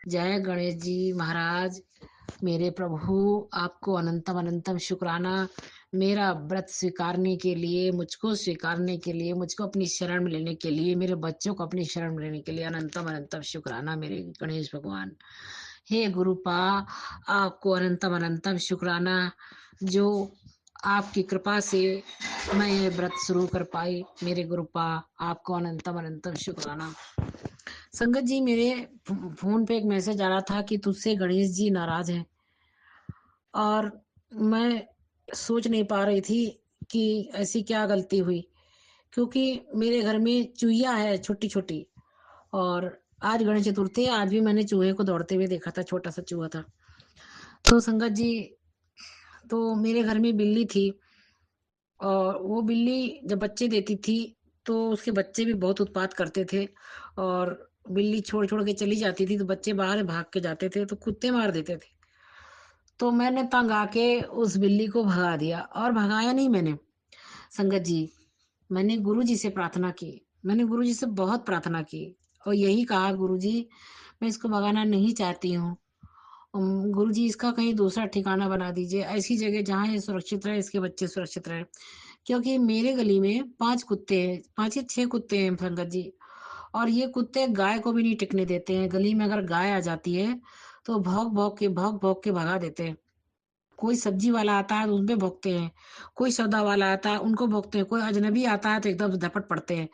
जय गणेश जी महाराज मेरे प्रभु। आपको अनंतम अनंतम शुक्राना मेरा व्रत स्वीकारने के लिए, मुझको स्वीकारने के लिए, मुझको अपनी शरण में लेने के लिए, मेरे बच्चों को अपनी शरण में लेने के लिए अनंतम अनंतम शुक्राना मेरे गणेश भगवान। हे गुरुपा आपको अनंतम अनंतम शुक्राना जो आपकी कृपा से मैं ये व्रत शुरू कर पाई। मेरे गुरुपा आपको अनंतम अनंतम शुक्राना। संगत जी मेरे फोन पे एक मैसेज आ रहा था कि तुझसे गणेश जी नाराज हैं और मैं सोच नहीं पा रही थी कि ऐसी क्या गलती हुई, क्योंकि मेरे घर में चूहिया है छोटी छोटी और आज गणेश चतुर्थी है। आज भी मैंने चूहे को दौड़ते हुए देखा था। छोटा सा चूहा था। तो संगत जी तो मेरे घर में बिल्ली थी और वो बिल्ली जब बच्चे देती थी तो उसके बच्चे भी बहुत उत्पात करते थे और बिल्ली छोड़ छोड़ के चली जाती थी तो बच्चे बाहर भाग के जाते थे तो कुत्ते मार देते थे। तो मैंने तंग आके उस बिल्ली को भगा दिया और भगाया नहीं मैंने। संगत जी मैंने गुरु जी से प्रार्थना की। मैंने गुरु जी से बहुत प्रार्थना की और यही कहा गुरु जी मैं इसको भगाना नहीं चाहती हूँ। गुरु जी इसका कहीं दूसरा ठिकाना बना दीजिए, ऐसी जगह जहाँ ये सुरक्षित रहे, इसके बच्चे सुरक्षित रहे। क्योंकि मेरे गली में 5 कुत्ते हैं, 5 या 6 कुत्ते हैं संगत जी। और ये कुत्ते गाय को भी नहीं टिकने देते हैं। गली में अगर गाय आ जाती है तो भौंक भौंक के भगा देते हैं। कोई सब्जी वाला आता है तो उनपे भौंकते हैं, कोई सौदा वाला आता है उनको भौंकते हैं, कोई अजनबी आता है तो एकदम झपट पड़ते हैं।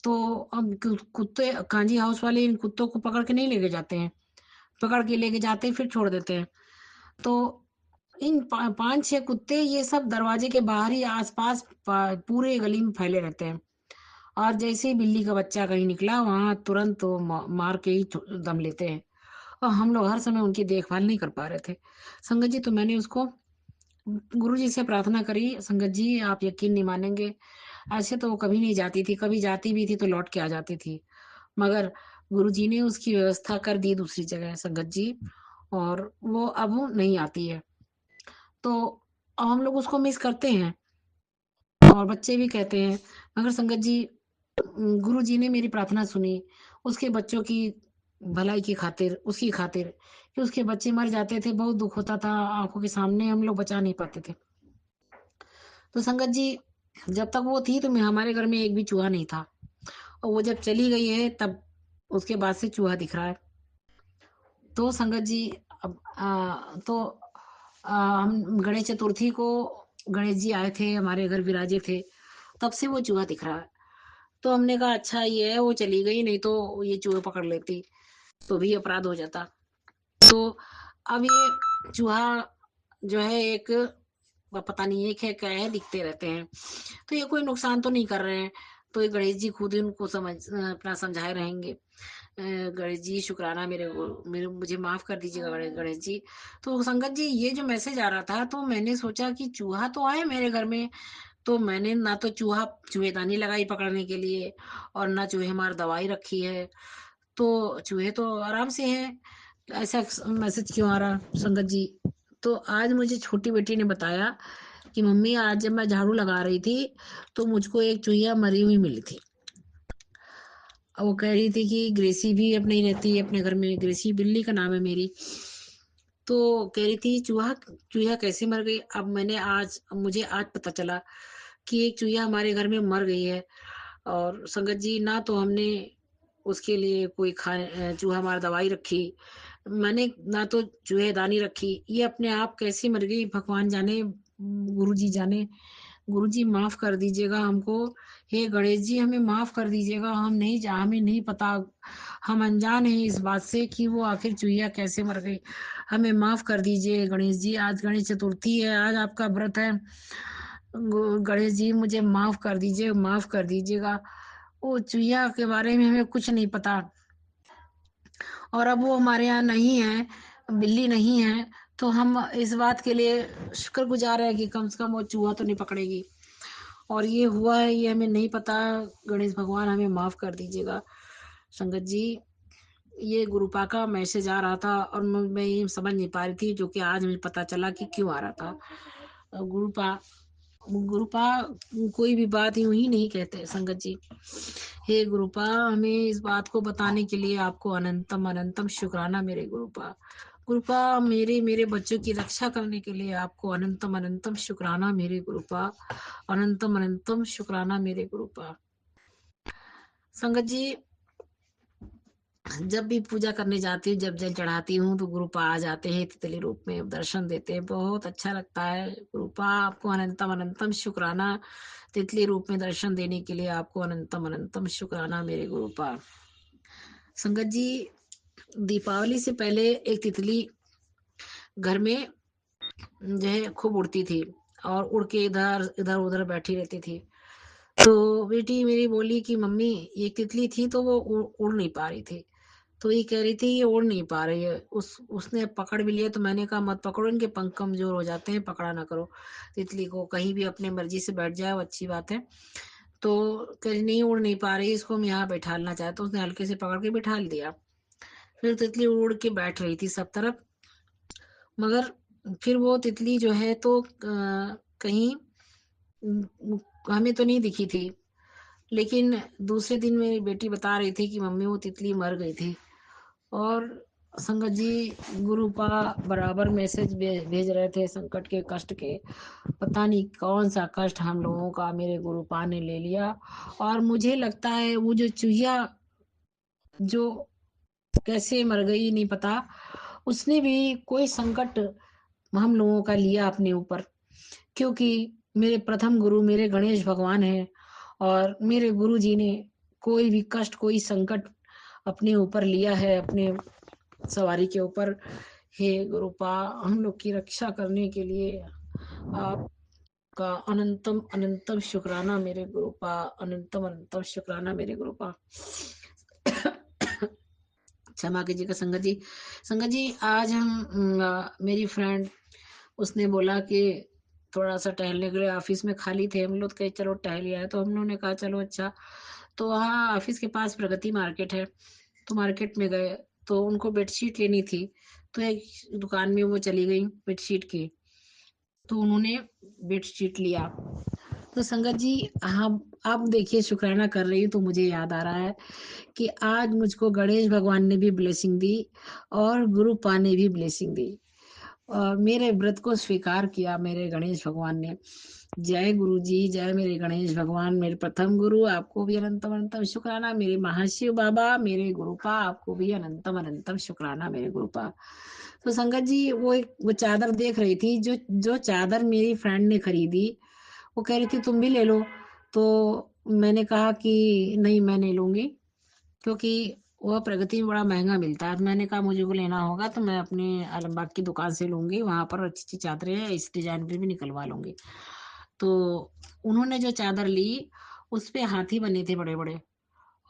तो अब कुत्ते कांजी हाउस वाले इन कुत्तों को पकड़ के नहीं लेके जाते हैं। पकड़ के लेके जाते हैं फिर छोड़ देते हैं। तो इन 5-6 कुत्ते ये सब दरवाजे के बाहर ही आसपास पूरे गली में फैले रहते हैं। और जैसे ही बिल्ली का बच्चा कहीं निकला वहां तुरंत वो मार के ही दम लेते हैं। और हम लोग हर समय उनकी देखभाल नहीं कर पा रहे थे। संगत जी तो मैंने उसको गुरु जी से प्रार्थना करी। संगत जी आप यकीन नहीं मानेंगे, ऐसे तो वो कभी नहीं जाती थी, कभी जाती भी थी तो लौट के आ जाती थी। मगर गुरु जी ने उसकी व्यवस्था कर दी दूसरी जगह संगत जी, और वो अब नहीं आती है। तो अब हम लोग उसको मिस करते हैं और बच्चे भी कहते हैं। मगर संगत जी गुरु जी ने मेरी प्रार्थना सुनी उसके बच्चों की भलाई की खातिर, उसकी खातिर कि उसके बच्चे मर जाते थे, बहुत दुख होता था, आंखों के सामने हम लोग बचा नहीं पाते थे। तो संगत जी जब तक वो थी तो मैं हमारे घर में एक भी चूहा नहीं था और वो जब चली गई है तब उसके बाद से चूहा दिख रहा है। तो संगत जी अब हम गणेश चतुर्थी को गणेश जी आए थे हमारे घर विराजे थे, तब से वो चूहा दिख रहा है। तो हमने कहा अच्छा ये है, वो चली गई, नहीं तो ये चूहे पकड़ लेती तो भी अपराध हो जाता। तो अब ये चूहा जो है एक पता नहीं एक है क्या है, दिखते रहते हैं। तो ये कोई नुकसान तो नहीं कर रहे हैं। तो ये गणेश जी खुद ही उनको अपना समझाए रहेंगे। गणेश जी शुक्राना मेरे मुझे माफ कर दीजिएगा गणेश जी। तो संगत जी ये जो मैसेज आ रहा था तो मैंने सोचा कि चूहा तो आए मेरे घर में, तो मैंने ना तो चूहेदानी लगाई पकड़ने के लिए और ना चूहे मार दवाई रखी है। तो चूहे तो आराम से हैं। ऐसा मैसेज क्यों आ रहा संगत जी? तो आज मुझे छोटी बेटी ने बताया कि मम्मी आज जब मैं झाड़ू लगा रही थी तो मुझको एक चूहिया मरी हुई मिली थी। वो कह रही थी कि ग्रेसी भी अब नहीं रहती है अपने घर में, ग्रेसी बिल्ली का नाम है मेरी। तो कह रही थी चूहा चूहा कैसे मर गई। अब मुझे आज पता चला कि एक चूहा हमारे घर में मर गई है। और संगत जी, ना तो हमने उसके लिए कोई चूहा मार दवाई रखी, मैंने ना तो चूहेदानी रखी, ये अपने आप कैसे मर गई भगवान जाने, गुरु जी जाने। गुरु जी माफ कर दीजिएगा हमको, हे गणेश जी हमें माफ कर दीजिएगा, हमें नहीं पता, हम अनजान हैं इस बात से कि वो आखिर चुईया कैसे मर गई। हमें माफ कर दीजिए गणेश जी, आज गणेश चतुर्थी है, आज आपका व्रत है, गणेश जी मुझे माफ कर दीजिए, माफ कर दीजिएगा। वो चुईया के बारे में हमें कुछ नहीं पता, और अब वो हमारे यहाँ नहीं है, बिल्ली नहीं है, तो हम इस बात के लिए शुक्रगुजार है कि कम से कम वो चूहा तो नहीं पकड़ेगी। और ये हुआ है, ये हमें नहीं पता, गणेश भगवान हमें माफ कर दीजिएगा। संगत जी, ये गुरुपा का मैसेज आ रहा था और मैं ये समझ नहीं पा रही थी, जो कि आज मुझे पता चला कि क्यों आ रहा था। गुरुपा गुरुपा कोई भी बात यूं ही नहीं कहते संगत जी। हे गुरुपा, हमें इस बात को बताने के लिए आपको अनंतम अनंतम शुक्राना मेरे गुरुपा। गुरुपा, मेरे मेरे बच्चों की रक्षा करने के लिए आपको अनंतम अनंतम शुक्राना मेरे गुरुपा, अनंतम अनंतम शुक्राना मेरे गुरुपा। संगत जी, जब भी पूजा करने जाती हूँ, जब जल चढ़ाती हूँ, तो गुरुपा आ जाते हैं तितली रूप में, दर्शन देते हैं, बहुत अच्छा लगता है। गुरुपा, आपको अनंतम अनंतम शुक्राना, तितली रूप में दर्शन देने के लिए आपको अनंतम अनंतम शुक्राना मेरे गुरुपा। संगत जी, दीपावली से पहले एक तितली घर में जो है खूब उड़ती थी, और उड़ के इधर इधर उधर बैठी रहती थी। तो बेटी मेरी बोली कि मम्मी, ये तितली थी तो वो उड़ नहीं पा रही थी। तो ये कह रही थी ये उड़ नहीं पा रही है, उसने पकड़ भी लिया। तो मैंने कहा मत पकड़ो, इनके पंख कमजोर हो जाते हैं, पकड़ा ना करो तितली को, कहीं भी अपने मर्जी से बैठ जाए वो अच्छी बात है। तो कह रही नहीं, उड़ नहीं पा रही, इसको हम यहाँ बैठालना चाहते। उसने हल्के से पकड़ के बैठाल दिया। फिर तितली उड़ के बैठ रही थी सब तरफ, मगर फिर वो तितली जो है तो कहीं हमें तो नहीं दिखी थी। लेकिन दूसरे दिन मेरी बेटी बता रही थी कि मम्मी वो तितली मर गई थी। और संगत जी, गुरुपा बराबर मैसेज भेज रहे थे संकट के, कष्ट के, पता नहीं कौन सा कष्ट हम लोगों का मेरे गुरुपा ने ले लिया। और मुझे लगता है वो जो चूहिया जो कैसे मर गई नहीं पता, उसने भी कोई संकट हम लोगों का लिया अपने ऊपर, क्योंकि मेरे प्रथम गुरु मेरे गणेश भगवान हैं, और मेरे गुरु जी ने कोई भी कष्ट, कोई संकट अपने ऊपर लिया है, अपने सवारी के ऊपर। हे गुरुपा, हम लोग की रक्षा करने के लिए आपका अनंतम अनंतम शुक्राना मेरे गुरुपा, अनंतम अनंतम शुक्राना मेरे गुरुपा। क्षमा कीजिएगा संगत जी। संगत जी, आज मेरी फ्रेंड, उसने बोला कि थोड़ा सा टहलने के लिए, ऑफिस में खाली थे हम लोग, कहे चलो टहल आए, तो हम लोगों ने कहा चलो अच्छा। तो वहाँ ऑफिस के पास प्रगति मार्केट है, तो मार्केट में गए, तो उनको बेडशीट लेनी थी। तो एक दुकान में वो चली गई बेडशीट की, तो उन्होंने बेडशीट लिया। तो संगत जी, हम अब देखिए शुक्राना कर रही हूँ तो मुझे याद आ रहा है कि आज मुझको गणेश भगवान ने भी ब्लेसिंग दी, और गुरुपा ने भी ब्लेसिंग दी, और मेरे व्रत को स्वीकार किया मेरे गणेश भगवान ने। जय गुरु जी, जय मेरे गणेश भगवान, मेरे प्रथम गुरु, आपको भी अनंतम अनंतम शुक्राना। मेरे महाशिव बाबा, मेरे गुरुपा, आपको भी अनंतम अनंतम शुक्राना मेरे गुरुपा। तो संगत जी, वो चादर देख रही थी, जो जो चादर मेरी फ्रेंड ने खरीदी, वो कह रही थी तुम भी ले लो। तो मैंने कहा कि नहीं, मैं नहीं लूंगी, क्योंकि वह प्रगति में बड़ा महंगा मिलता है। मैंने कहा मुझे को लेना होगा तो मैं अपने आलमबाग की दुकान से लूंगी, वहां पर अच्छी अच्छी चादरें हैं, इस डिजाइन पे भी निकलवा लूंगी। तो उन्होंने जो चादर ली, उस पे हाथी बने थे बड़े बड़े,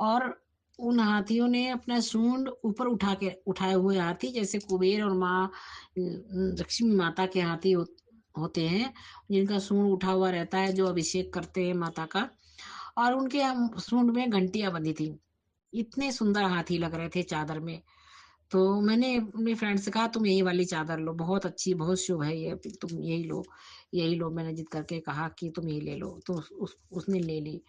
और उन हाथियों ने अपना सूंड ऊपर उठाए हुए हाथी, जैसे कुबेर और माँ लक्ष्मी माता के हाथी होते हैं, जिनका सूंड उठा हुआ रहता है, जो अभिषेक करते हैं माता का। और उनके सूंड में घंटियां बंधी थी। इतने सुंदर हाथी लग रहे थे चादर में। तो मैंने अपने फ्रेंड से कहा तुम यही वाली चादर लो, बहुत अच्छी, बहुत शुभ है ये, तुम यही लो, यही लो। मैंने जिद करके कहा कि तुम यही ले लो, तो उसने ले ली।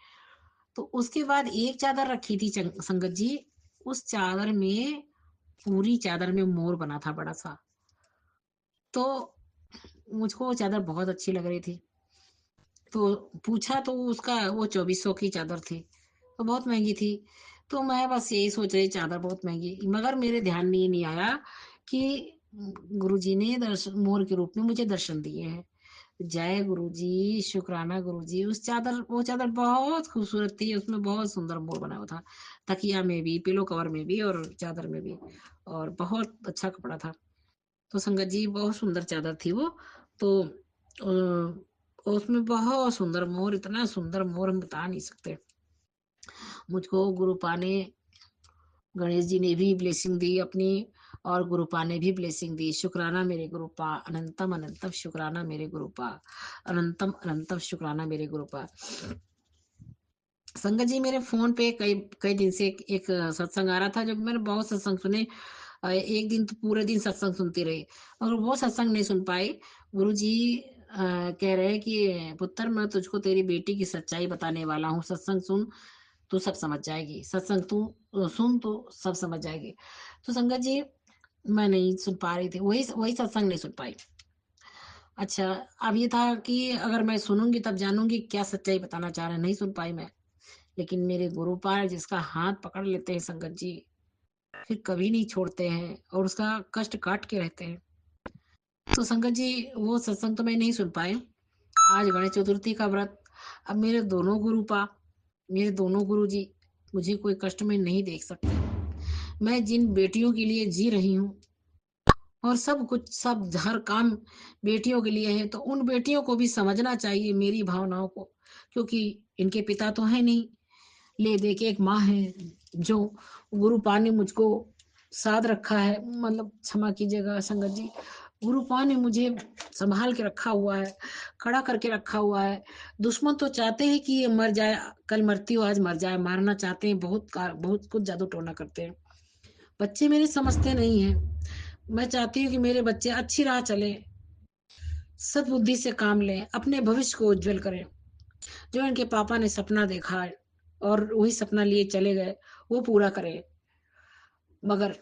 तो उसके बाद एक चादर रखी थी संगत जी, उस चादर में, पूरी चादर में मोर बना था बड़ा सा। तो मुझको वो चादर बहुत अच्छी लग रही थी। तो पूछा तो उसका वो 2400 की चादर थी, तो बहुत महंगी थी। तो मैं बस यही सोच रही चादर बहुत महंगी, मगर मेरे ध्यान में ये नहीं आया कि गुरुजी ने दर्शन मोर के रूप में मुझे दर्शन दिए हैं। जय गुरुजी, शुक्राना गुरुजी। वो चादर बहुत खूबसूरत थी, उसमें बहुत सुंदर मोर बना हुआ था, तकिया में भी, पिलो कवर में भी और चादर में भी, और बहुत अच्छा कपड़ा था। तो संगत जी बहुत सुंदर चादर थी वो। तो उसमें बहुत सुंदर मोर, इतना सुंदर मोर हम बता नहीं सकते। मुझको गुरुपा ने, गणेश जी ने भी ब्लेसिंग दी अपनी, और गुरुपा ने भी ब्लेसिंग दी। शुक्राना मेरे गुरुपा, अनंतम अनंतम शुक्राना मेरे गुरुपा, अनंतम अनंतम शुक्राना मेरे गुरुपा। संगत जी मेरे फोन पे कई कई दिन से एक सत्संग आ रहा था, जो मैंने बहुत सत्संग सुने। एक दिन तो पूरे दिन सत्संग सुनती रही, और वो सत्संग नहीं सुन पाई। गुरुजी कह रहे हैं कि पुत्र, मैं तुझको तेरी बेटी की सच्चाई बताने वाला हूँ, सत्संग सुन, तू सब समझ जाएगी। सत्संग तू सुन, तो सब समझ जाएगी। तो संगत जी मैं नहीं सुन पा रही थी, वही वही सत्संग नहीं सुन पाई। अच्छा, अब ये था कि अगर मैं सुनूंगी तब जानूंगी क्या सच्चाई बताना चाह रहे हैं। नहीं सुन पाई मैं। लेकिन मेरे गुरुपाल जिसका हाथ पकड़ लेते हैं संगत जी, फिर कभी नहीं छोड़ते हैं, और उसका कष्ट काट के रहते हैं। तो संगत जी वो सत्संग तो मैं नहीं सुन पाए। आज गणेश चतुर्थी का व्रत। अब मेरे दोनों गुरु जी मुझे कोई कष्ट में नहीं देख सकते। मैं जिन बेटियों के लिए जी रही हूँ, और सब कुछ, सब हर काम बेटियों के लिए है, तो उन बेटियों को भी समझना चाहिए मेरी भावनाओं को, क्योंकि इनके पिता तो है नहीं। ले दे के एक माँ है, जो गुरुपा ने मुझको साथ रखा है, मतलब क्षमा कीजिएगा संगत जी, गुरुपा ने मुझे संभाल के रखा हुआ है, खड़ा करके रखा हुआ है। दुश्मन तो चाहते हैं कि ये मर जाए, कल मरती हो आज मर जाए, मारना चाहते हैं, बहुत कुछ जादू टोना करते हैं। बच्चे मेरे समझते नहीं हैं। मैं चाहती हूँ कि मेरे बच्चे अच्छी राह चले, सद्बुद्धि से काम लें, अपने भविष्य को उज्जवल करें। जो इनके पापा ने सपना देखा है और वही सपना लिए चले गए, वो पूरा करें। मगर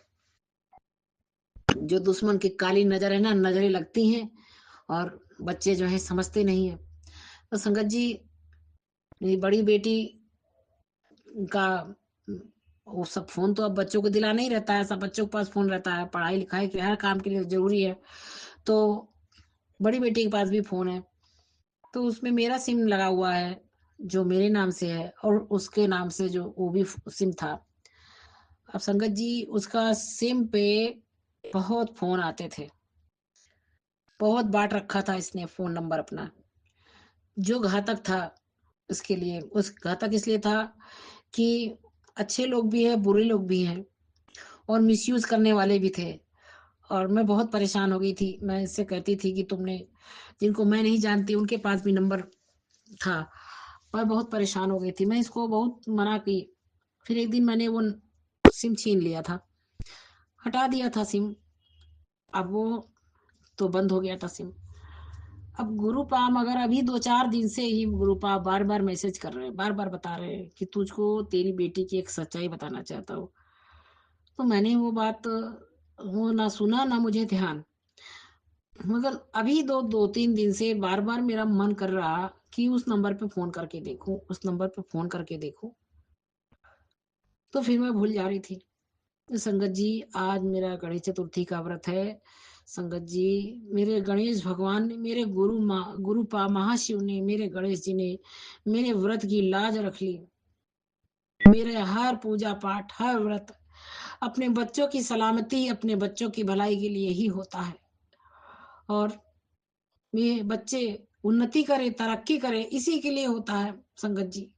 जो दुश्मन की काली नजर है ना, नजरें लगती हैं, और बच्चे जो है समझते नहीं है। तो संगत जी मेरी बड़ी बेटी का वो सब फोन तो अब बच्चों को दिलाना ही रहता है, सब बच्चों के पास फोन रहता है, पढ़ाई लिखाई के हर काम के लिए जरूरी है। तो बड़ी बेटी के पास भी फोन है, तो उसमें मेरा सिम लगा हुआ है, जो मेरे नाम से है, और उसके नाम से जो वो भी सिम था। अब संगत जी उसका सिम पे बहुत फोन आते थे, बहुत बांट रखा था इसने फोन नंबर अपना, जो घातक था उसके लिए। उस घातक इसलिए था कि अच्छे लोग भी हैं, बुरे लोग भी हैं, और मिसयूज करने वाले भी थे। और मैं बहुत परेशान हो गई थी। मैं इससे कहती थी कि तुमने, जिनको मैं नहीं जानती उनके पास भी नंबर था। मैं बहुत परेशान हो गई थी, मैं इसको बहुत मना की। फिर एक दिन मैंने वो सिम छीन लिया था, हटा दिया था सिम। अब वो तो बंद हो गया था सिम। अब गुरुपा मगर अभी 2-4 दिन से ही गुरुपा बार बार मैसेज कर रहे हैं, बार बार बता रहे हैं कि तुझको तेरी बेटी की एक सच्चाई बताना चाहता हूँ। तो मैंने वो बात, वो ना सुना ना मुझे ध्यान। मगर अभी 2-3 दिन से बार बार मेरा मन कर रहा कि उस नंबर पे फोन करके देखूं, उस नंबर पे फोन करके देखूं। तो फिर मैं भूल जा रही थी। तो संगत जी आज मेरा गणेश चतुर्थी का व्रत है। संगत जी मेरे गणेश भगवान ने, मेरे गुरुपा महाशिव ने, मेरे गणेश जी ने मेरे व्रत की लाज रख ली। मेरे हर पूजा पाठ, हर व्रत अपने बच्चों की सलामती, अपने बच्चों की भलाई के लिए ही होता है। और ये बच्चे उन्नति करे, तरक्की करे, इसी के लिए होता है संगत जी।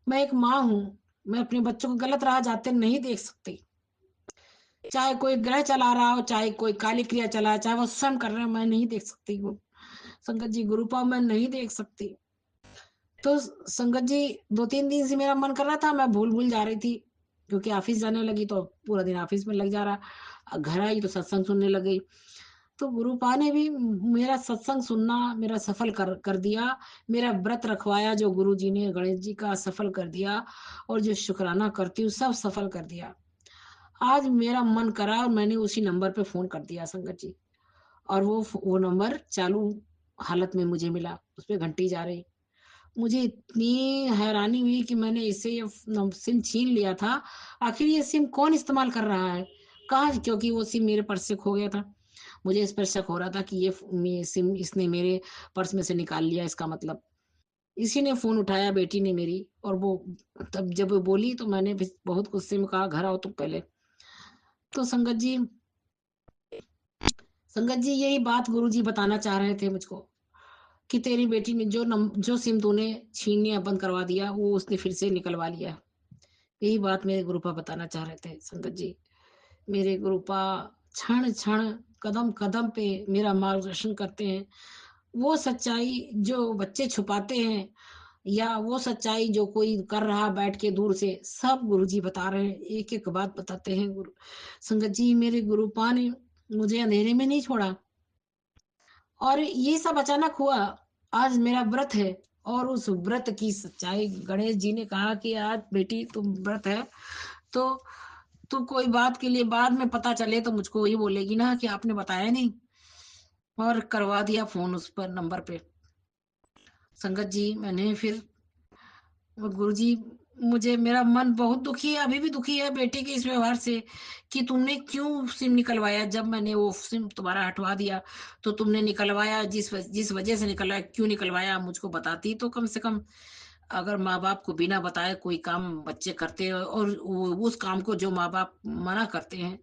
मैं एक माँ हूँ, मैं अपने बच्चों को गलत राह जाते नहीं देख सकती। चाहे कोई ग्रह चला रहा हो, चाहे कोई काली क्रिया चला है, चाहे वो स्वयं कर रहे हो, मैं नहीं देख सकती हूँ संगत जी। गुरुपाव मैं नहीं देख सकती। तो संगत जी 2-3 दिन से मेरा मन कर रहा था, मैं भूल भूल जा रही थी, क्योंकि ऑफिस जाने लगी तो पूरा दिन ऑफिस में लग जा रहा। घर आई तो सत्संग सुनने लग गई। तो गुरुपा ने भी मेरा सत्संग सुनना मेरा सफल कर दिया। मेरा व्रत रखवाया जो गुरुजी ने गणेश जी का सफल कर दिया, और जो शुक्राना करती हूँ सब सफल कर दिया। आज मेरा मन करा और मैंने उसी नंबर पे फोन कर दिया संगत जी, और वो नंबर चालू हालत में मुझे मिला, उस पे घंटी जा रही। मुझे इतनी हैरानी हुई कि मैंने इससे ये सिम छीन लिया था। आखिर ये सिम कौन इस्तेमाल कर रहा है, कहाँ, क्योंकि वो सिम मेरे पर्स से खो गया था। मुझे इस पर शक हो रहा था कि ये सिम इसने मेरे पर्स में से निकाल लिया, इसका मतलब। इसी ने फोन उठाया, बेटी ने मेरी, और वो तब जब वो बोली तो मैंने भी बहुत गुस्से में कहा, घर आओ तुम पहले। तो संगत जी यही बात गुरुजी बताना चाह रहे थे मुझको, कि तेरी बेटी ने जो सिम तूने छीनने या बंद करवा दिया, वो उसने फिर से निकलवा लिया। यही बात मेरे गुरुपा बताना चाह रहे थे संगत जी। मेरे गुरुपा क्षण क्षण कदम कदम पे मेरा मार्गदर्शन करते हैं। वो सच्चाई जो बच्चे छुपाते हैं, या वो सच्चाई जो कोई कर रहा बैठ के दूर से, सब गुरुजी बता रहे हैं, एक एक बात बताते हैं गुरु संगत जी। मेरे गुरुपा ने मुझे अंधेरे में नहीं छोड़ा, और ये सब अचानक हुआ। आज मेरा व्रत है, और उस व्रत की सच्चाई गणेश जी ने कहा कि आज बेटी तुम व्रत है, तो तू कोई बात के लिए बाद में पता चले तो मुझको वही बोलेगी ना कि आपने बताया नहीं, और करवा दिया फोन उस पर नंबर पे। संगत जी मैंने फिर गुरुजी, मुझे मेरा मन बहुत दुखी है, अभी भी दुखी है बेटी के इस व्यवहार से, कि तुमने क्यों सिम निकलवाया। जब मैंने वो सिम तुम्हारा हटवा दिया तो तुमने निकलवाया, जिस वजह से निकलवाया, क्यों निकलवाया मुझको बताती तो कम से कम। अगर माँ बाप को बिना बताए कोई काम बच्चे करते हैं, और उस काम को जो माँ बाप मना करते हैं,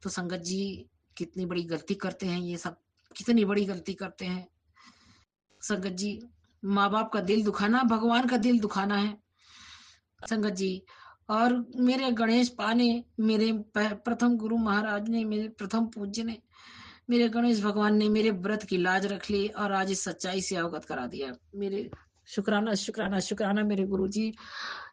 तो संगत जी कितनी बड़ी गलती करते हैं ये सब, कितनी बड़ी गलती करते हैं संगत जी। माँ बाप का दिल दुखाना भगवान का दिल दुखाना है संगत जी। और मेरे गणेश पा ने, मेरे प्रथम गुरु महाराज ने, मेरे प्रथम पूज्य ने, मेरे गणेश भगवान ने मेरे व्रत की लाज रख ली, और आज इस सच्चाई से अवगत करा दिया। मेरे शुक्राना शुक्राना शुक्राना मेरे गुरु जी,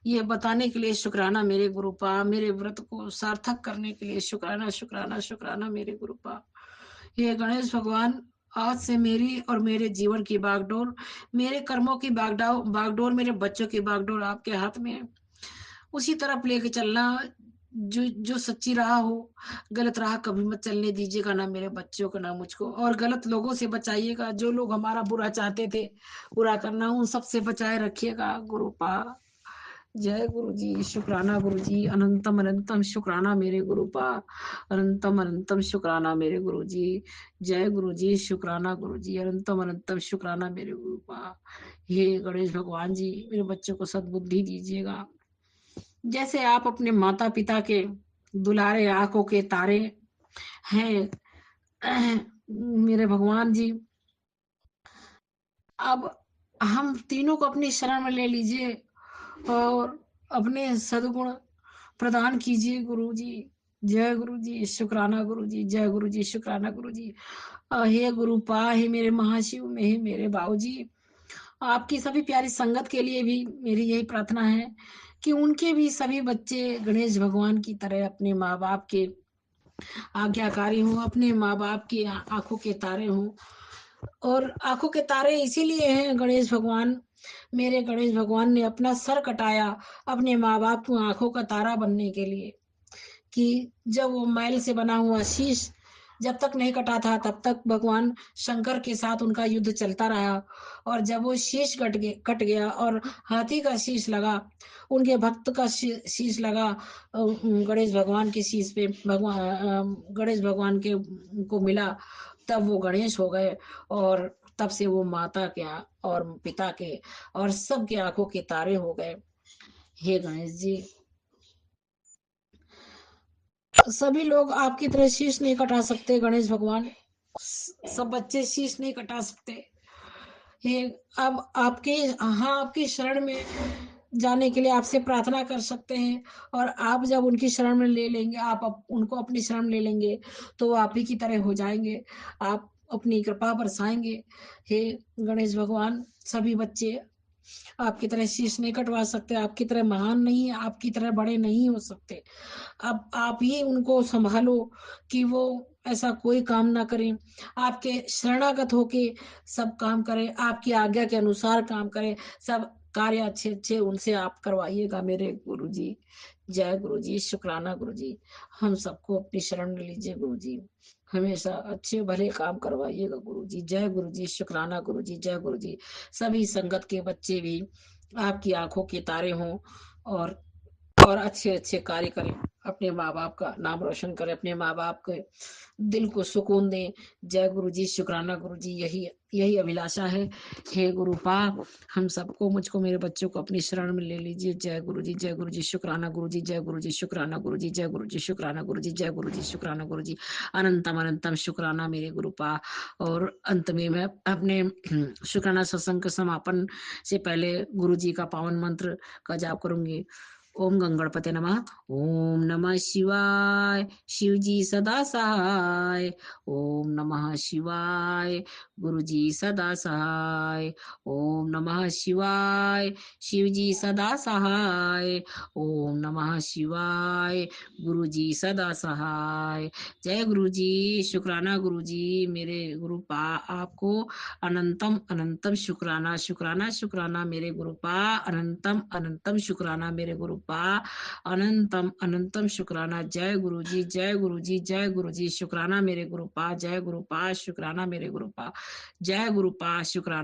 ये बताने के लिए शुक्राना मेरे गुरुपा, मेरे व्रत को सार्थक करने के लिए शुक्राना शुक्राना शुक्राना मेरे गुरुपा। ये गणेश भगवान, आज से मेरी और मेरे जीवन की बागडोर, मेरे कर्मों की बागडोर, मेरे बच्चों की बागडोर आपके हाथ में है। उसी तरफ लेके चलना जो जो सच्ची राह हो। गलत राह कभी मत चलने दीजिएगा, ना मेरे बच्चों को ना मुझको, और गलत लोगों से बचाइएगा। जो लोग हमारा बुरा चाहते थे, बुरा करना, उन सब से बचाए रखिएगा गुरुपा। जय गुरु जी, शुक्राना गुरु जी, अनंतम अनंतम शुक्राना मेरे गुरुपा, अनंतम अनंतम शुक्राना मेरे गुरु जी। जय गुरु जी, शुक्राना गुरु जी, अनंतम अनंतम शुक्राना मेरे गुरुपा। हे गणेश भगवान जी, मेरे बच्चों को सद्बुद्धि दीजिएगा, जैसे आप अपने माता पिता के दुलारे आंखों के तारे हैं। मेरे भगवान जी, अब हम तीनों को अपनी शरण में ले लीजिए, और अपने सद्गुण प्रदान कीजिए गुरु जी। जय गुरु जी, शुक्राना गुरु जी, जय गुरु जी, शुक्राना गुरु जी। हे गुरु पा, हे मेरे महाशिव में, हे मेरे बाबू जी, आपकी सभी प्यारी संगत के लिए भी मेरी यही प्रार्थना है कि उनके भी सभी बच्चे गणेश भगवान की तरह अपने माँ बाप के आज्ञाकारी हों, अपने माँ बाप की आंखों के तारे हों। और आंखों के तारे इसीलिए हैं गणेश भगवान, मेरे गणेश भगवान ने अपना सर कटाया अपने माँ बाप को आंखों का तारा बनने के लिए, कि जब वो मैल से बना हुआ शीश जब तक नहीं कटा था, तब तक भगवान शंकर के साथ उनका युद्ध चलता रहा। और जब वो शीश कट गया और हाथी का शीश लगा, उनके भक्त का शीश लगा गणेश भगवान के शीश पे, गणेश भगवान के को मिला, तब वो गणेश हो गए। और तब से वो माता के और पिता के और सबके आंखों के तारे हो गए। हे गणेश जी, सभी लोग आपकी तरह शीश नहीं कटा सकते गणेश भगवान, सब बच्चे शीश नहीं कटा सकते। ये अब आपकी शरण में जाने के लिए आपसे प्रार्थना कर सकते हैं, और आप जब उनकी शरण में ले लेंगे, आप उनको अपनी शरण में ले लेंगे, तो वो आप ही की तरह हो जाएंगे, आप अपनी कृपा बरसाएंगे। हे गणेश भगवान, सभी बच्चे आपकी तरह शीश नहीं कटवा सकते, आपकी तरह महान नहीं आपकी तरह बड़े नहीं हो सकते। अब आप ही उनको संभालो कि वो ऐसा कोई काम ना करें, आपके शरणागत होके सब काम करें, आपकी आज्ञा के अनुसार काम करें, सब कार्य अच्छे-अच्छे उनसे आप करवाइएगा मेरे गुरुजी। जय गुरुजी, शुक्राना गुरुजी। हम सबको अपनी शरण में लीजिए गुरुजी। हमेशा अच्छे भले काम करवाइएगा गुरुजी। जय गुरुजी, शुक्राना गुरुजी, जय गुरुजी। सभी संगत के बच्चे भी आपकी आँखों के तारे हों और अच्छे-अच्छे कार्य करें, अपने माँ-बाप का नाम रोशन करें, अपने माँ-बाप के दिल को सुकून दें। जय गुरुजी, शुक्राना गुरुजी, यही अभिलाषा है। हे गुरु पाक, हम सबको, मुझको, मेरे बच्चों को अपनी शरण में ले लीजिए। जय गुरुजी, शुक्राना गुरुजी, जय गुरुजी, शुक्राना गुरुजी, जय गुरुजी, शुक्राना गुरुजी, जय गुरुजी, शुक्राना गुरुजी। अनंतम अनंतम शुक्राना मेरे गुरु पाक। और अंत में मैं अपने शुक्राना सत्संग के समापन से पहले गुरुजी का पावन मंत्र का जाप करूंगी। ओम गंगणपते नमः। ओम नमः शिवाय, शिवजी सदा सहाय। ओम नमः शिवाय, गुरुजी सदा सहाय। ओम नमः शिवाय, शिवजी सदा सहाय। ओम नमः शिवाय, गुरुजी सदा सहाय। जय गुरुजी, शुक्राना गुरुजी, मेरे गुरु पा आपको अनंतम अनंतम शुक्राना, शुक्राना शुक्राना मेरे गुरु पा, अनंतम अनंतम शुक्राना मेरे गुरु पा, अनंतम अनंतम शुक्राना। जय गुरुजी, जय गुरुजी, जय गुरुजी, शुक्राना मेरे गुरु पा, जय गुरु पा, शुक्राना मेरे गुरु पा, जय गुरु पा, शुक्राना।